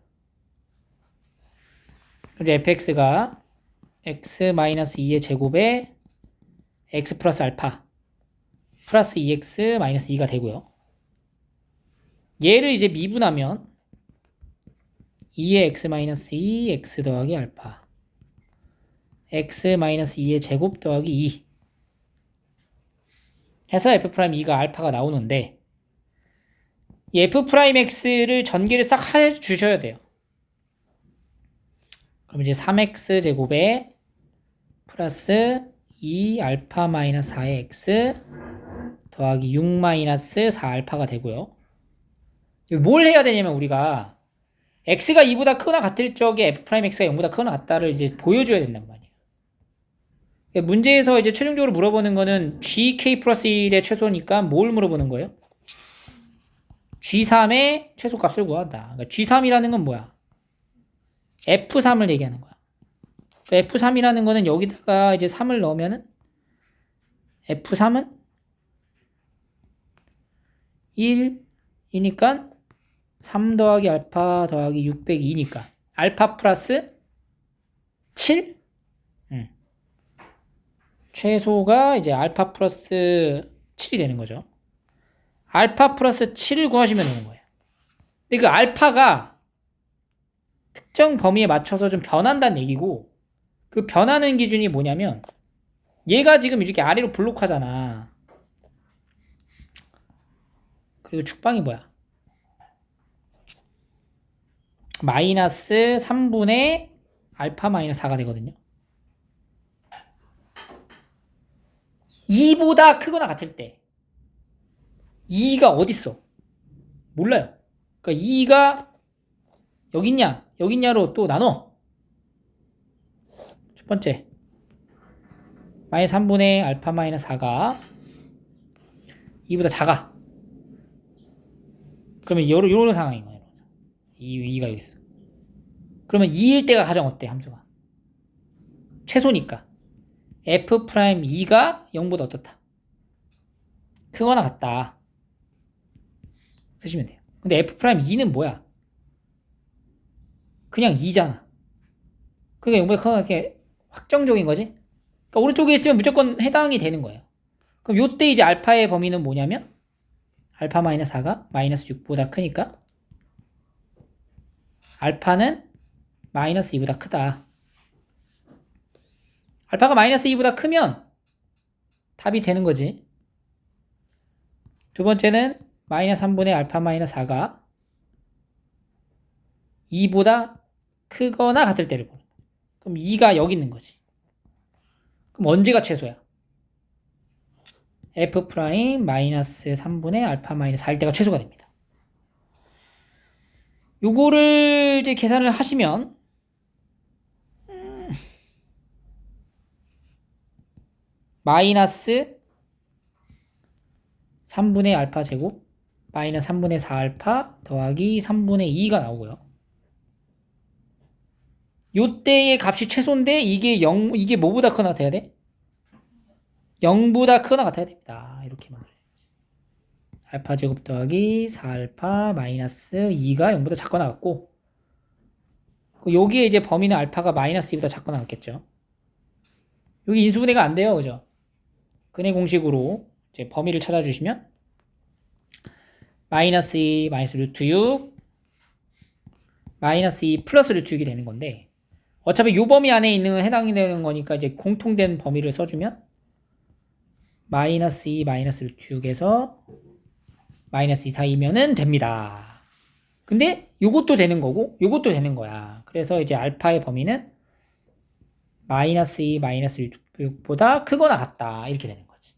그래서 fx가 x-2의 제곱에 x 플러스 알파 플러스 2x-2가 되고요. 얘를 이제 미분하면 2의 x-2 x 더하기 알파 x-2의 제곱 더하기 2 해서 f'2가 알파가 나오는데 이 f'x를 전개를 싹 해주셔야 돼요. 그럼 이제 3x 제곱에 플러스 2 알파 마이너스 4의 x 더하기 6 마이너스 4 알파가 되고요. 뭘 해야 되냐면 우리가 x가 2보다 크거나 같을 적에 f'x가 0보다 크거나 같다를 이제 보여줘야 된단 말이에요. 문제에서 이제 최종적으로 물어보는 거는 gk 플러스 1의 최소니까 뭘 물어보는 거예요? g3의 최소값을 구한다. 그러니까 g3이라는 건 뭐야? f3을 얘기하는 거야. f3이라는 거는 여기다가 이제 3을 넣으면은 f3은 1이니까 3 더하기 알파 더하기 602니까 알파 플러스 7? 최소가 이제 알파 플러스 7이 되는 거죠. 알파 플러스 7을 구하시면 되는 거예요. 근데 그 알파가 특정 범위에 맞춰서 좀 변한다는 얘기고, 그 변하는 기준이 뭐냐면 얘가 지금 이렇게 아래로 블록하잖아. 그리고 축방이 뭐야? 마이너스 3분의 알파 마이너스 4가 되거든요. 2보다 크거나 같을 때 2가 어딨어? 몰라요. 그러니까 2가 여기 있냐? 여기 있냐로 또 나눠. 첫 번째 마이너스 3분의 알파 마이너스 4가 2보다 작아. 그러면 요런 상황인 거예요. 2가 여기 있어. 그러면 2일 때가 가장 어때? 함수가 최소니까 F'2가 0보다 어떻다? 크거나 같다 쓰시면 돼요. 근데 F'2는 뭐야? 그냥 2잖아. 그러니까 0보다 크거나 같게 확정적인 거지. 그러니까 오른쪽에 있으면 무조건 해당이 되는 거예요. 그럼 요때 이제 알파의 범위는 뭐냐면 알파 마이너스 4가 마이너스 6보다 크니까 알파는 마이너스 2보다 크다. 알파가 마이너스 2보다 크면 답이 되는 거지. 두 번째는 마이너스 3분의 알파 마이너스 4가 2보다 크거나 같을 때를 보는 거야. 그럼 2가 여기 있는 거지. 그럼 언제가 최소야? F' 마이너스 3분의 알파 마이너스 4일 때가 최소가 됩니다. 요거를 이제 계산을 하시면 마이너스 3분의 알파 제곱 마이너스 3분의 4 알파 더하기 3분의 2가 나오고요. 요때의 값이 최소인데 이게 뭐보다 크거나 같아야 돼? 0보다 크거나 같아야 됩니다. 이렇게 만들어야지. 알파 제곱 더하기 4 알파 마이너스 2가 0보다 작거나 같고 여기에 이제 범위는 알파가 마이너스 2보다 작거나 같겠죠. 여기 인수분해가 안 돼요. 그죠? 근해 공식으로 이제 범위를 찾아주시면 마이너스 2 마이너스 루트 6 마이너스 2 플러스 루트 6이 되는 건데 어차피 요 범위 안에 있는 해당이 되는 거니까 이제 공통된 범위를 써주면 마이너스 2 마이너스 루트 6에서 마이너스 2 사이면은 됩니다. 근데 요것도 되는 거고 요것도 되는 거야. 그래서 이제 알파의 범위는 마이너스 2 마이너스 루트 6보다 크거나 같다. 이렇게 되는 거지.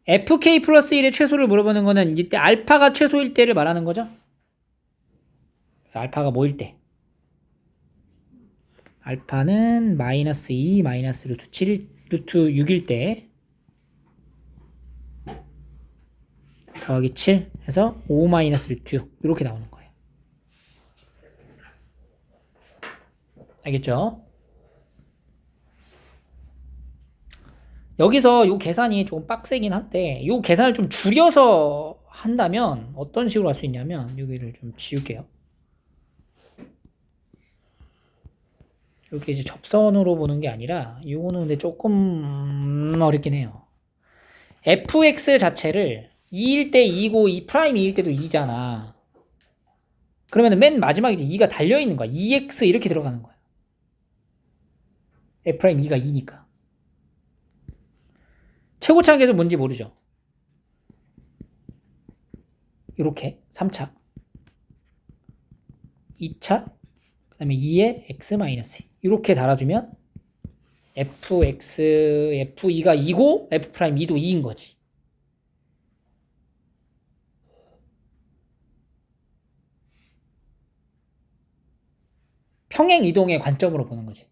fk 플러스 1의 최소를 물어보는 거는 이때 알파가 최소일 때를 말하는 거죠. 그래서 알파가 뭐일 때? 알파는 마이너스 2 마이너스 루트 7 루트 6일 때 더하기 7 해서 5 마이너스 루트 6 이렇게 나오는 거예요. 알겠죠? 여기서 이 계산이 조금 빡세긴 한데 이 계산을 좀 줄여서 한다면 어떤 식으로 할 수 있냐면 여기를 좀 지울게요. 이렇게 이제 접선으로 보는 게 아니라 이거는 근데 조금 어렵긴 해요. fx 자체를 2일 때 2고 2 2일 때도 2잖아. 그러면 맨 마지막에 이제 2가 달려있는 거야. 2x 이렇게 들어가는 거야. f'2가 2니까. 최고차항계수 뭔지 모르죠. 이렇게 3차 2차 그 다음에 2에 x-2 이렇게 달아주면 f2가 2고 f'2도 2인 거지. 평행 이동의 관점으로 보는 거지.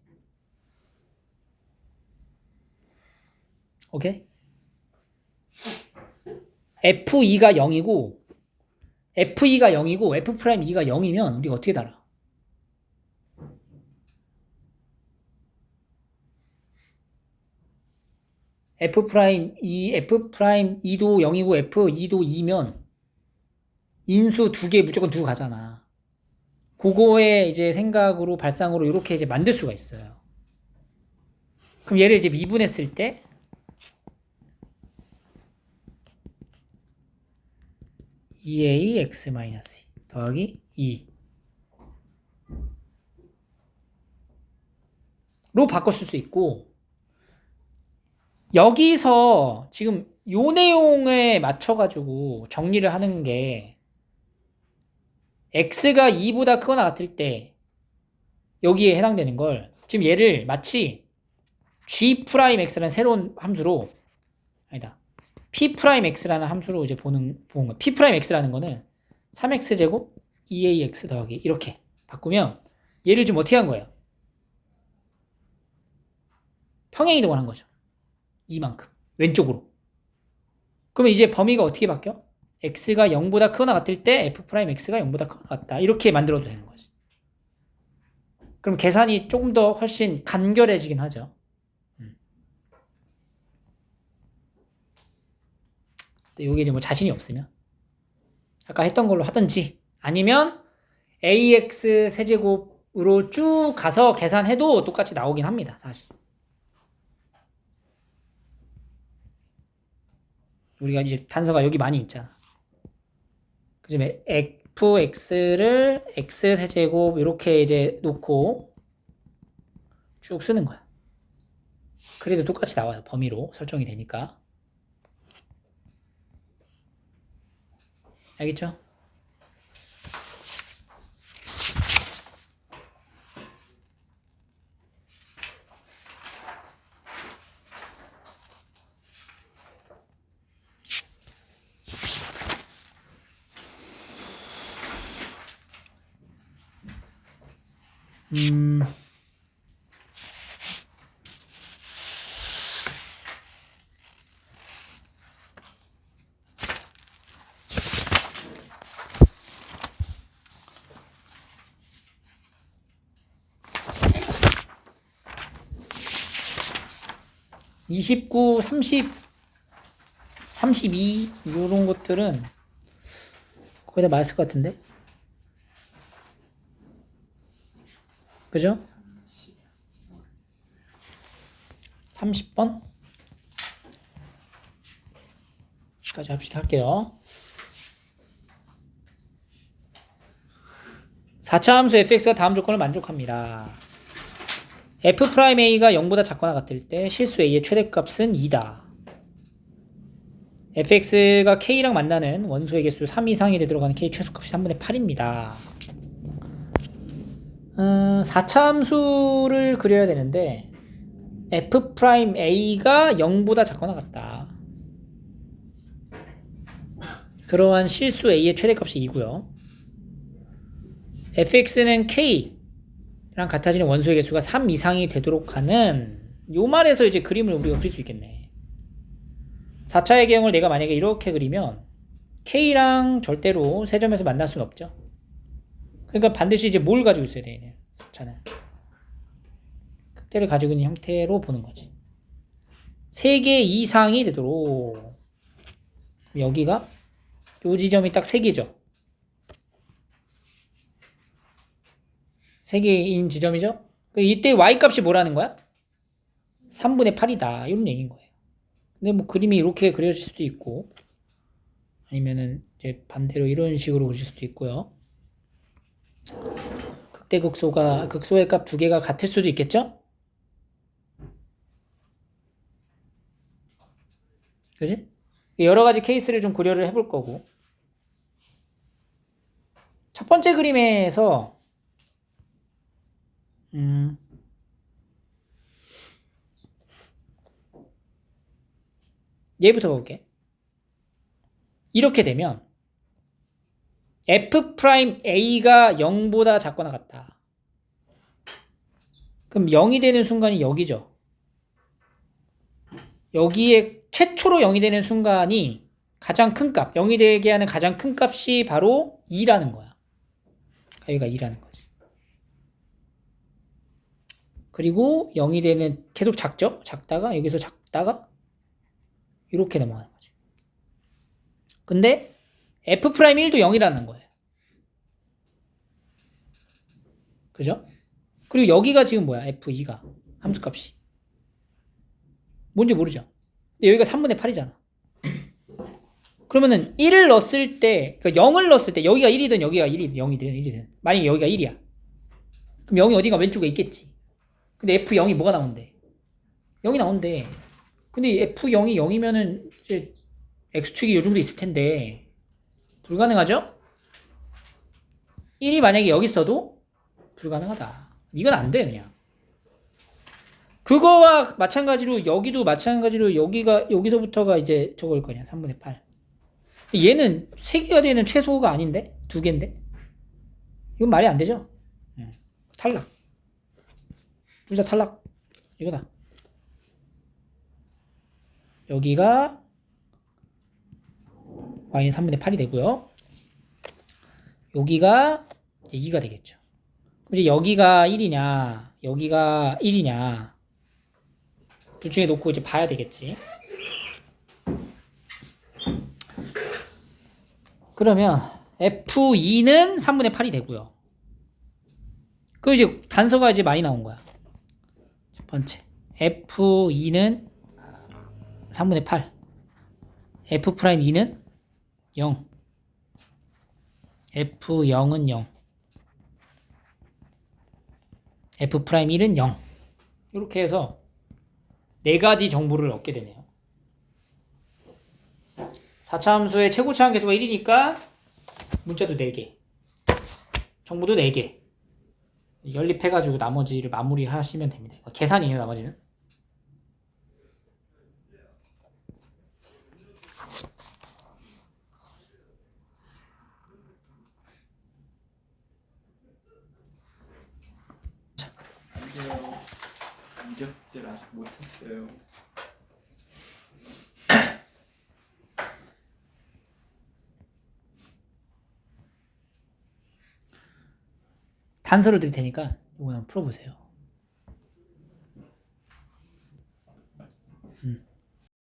오케이? f2가 0이고 f2가 0이고 f'2가 0이면 우리가 어떻게 달아? f'2도 0이고 f2도 2면 인수 두 개 무조건 두고 가잖아. 그거의 이제 생각으로 발상으로 이렇게 이제 만들 수가 있어요. 그럼 얘를 이제 미분했을 때 2a x-2 더하기 2로 바꿨을 수 있고, 여기서 지금 요 내용에 맞춰가지고 정리를 하는 게 x가 2보다 크거나 같을 때 여기에 해당되는 걸, 지금 얘를 마치 g'x라는 새로운 함수로, 아니다, p'x라는 함수로 이제 보는 거야. p'x라는 거는 3x제곱 2ax 더하기 이렇게 바꾸면 얘를 지금 어떻게 한 거예요? 평행이동을 한 거죠. 이만큼 왼쪽으로. 그러면 이제 범위가 어떻게 바뀌어? x가 0보다 크거나 같을 때 f'x가 0보다 크거나 같다, 이렇게 만들어도 되는 거지. 그럼 계산이 조금 더 훨씬 간결해지긴 하죠. 여기 이제 뭐 자신이 없으면 아까 했던 걸로 하든지, 아니면 ax 세제곱으로 쭉 가서 계산해도 똑같이 나오긴 합니다, 사실. 우리가 이제 단서가 여기 많이 있잖아. 그 다음에 fx를 x 세제곱 이렇게 이제 놓고 쭉 쓰는 거야. 그래도 똑같이 나와요. 범위로 설정이 되니까. 알겠죠? 음. 29, 30, 32 이런 것들은 거의 다 맞을 것 같은데? 그죠? 30번? 까지 합시다. 할게요. 4차 함수 fx가 다음 조건을 만족합니다. f'a가 0보다 작거나 같을 때 실수 a의 최대값은 2다. fx가 k랑 만나는 원소의 개수 3 이상이 되도록 하는 k 최소값이 3분의 8입니다. 4차 함수를 그려야 되는데 f'a가 0보다 작거나 같다. 그러한 실수 a의 최대값이 2고요. fx는 k랑 같아지는 원소의 개수가 3 이상이 되도록 하는, 요 말에서 이제 그림을 우리가 그릴 수 있겠네. 4차의 경우를 내가 만약에 이렇게 그리면 k랑 절대로 세 점에서 만날 수는 없죠. 그러니까 반드시 이제 뭘 가지고 있어야 돼, 4차는 극대를 가지고 있는 형태로 보는 거지. 3개 이상이 되도록. 여기가 요 지점이 딱 3개죠. 3개인 지점이죠. 이때 y값이 뭐라는 거야? 3분의 8이다, 이런 얘기인 거예요. 근데 뭐 그림이 이렇게 그려질 수도 있고, 아니면은 이제 반대로 이런 식으로 그릴 수도 있고요. 극소의 값 두 개가 같을 수도 있겠죠? 그지? 여러 가지 케이스를 좀 고려를 해볼 거고, 첫 번째 그림에서 얘부터 볼게. 이렇게 되면 f'a가 0보다 작거나 같다. 그럼 0이 되는 순간이 여기죠. 여기에 최초로 0이 되는 순간이 가장 큰 값, 0이 되게 하는 가장 큰 값이 바로 2라는 거야. 여기가 2라는 거지. 그리고 0이 되는, 계속 작죠? 작다가 여기서 작다가 이렇게 넘어가는 거지. 근데 f'1도 0이라는 거예요. 그죠? 그리고 여기가 지금 뭐야? f2가 함수값이 뭔지 모르죠? 근데 여기가 3분의 8이잖아. 그러면은 1을 넣었을 때, 그러니까 0을 넣었을 때 여기가 1이든 여기가 1이든 0이든 1이든 만약에 여기가 1이야. 그럼 0이 어딘가 왼쪽에 있겠지. 근데 F0이 뭐가 나온대? 0이 나온대. 근데 F0이 0이면은 이제 X축이 요 정도 있을 텐데 불가능하죠? 1이 만약에 여기 있어도 불가능하다. 이건 안 돼, 그냥. 그거와 마찬가지로 여기도 마찬가지로 여기가 여기서부터가 이제 저걸 거냐 3분의 8. 얘는 3개가 되는 최소가 아닌데 2개인데 이건 말이 안 되죠. 탈락. 둘 다 탈락. 이거다. 여기가 y는 3분의 8이 되고요. 여기가 2가 되겠죠. 그럼 이제 여기가 1이냐 여기가 1이냐 둘 중에 놓고 이제 봐야 되겠지. 그러면 F2는 3분의 8이 되고요. 그 이제 단서가 이제 많이 나온 거야. 첫 번째 F2는 3분의 8 F'2는 0 F0은 0 F'1은 0 이렇게 해서 4가지 정보를 얻게 되네요. 4차 함수의 최고차 함계수가 1이니까 문자도 4개 정보도 4개 연립해가지고 나머지를 마무리하시면 됩니다. 계산이에요 나머지는.
안 돼요. 문제들 아직 못했어요.
단서를 드릴 테니까 이거 한번 풀어보세요.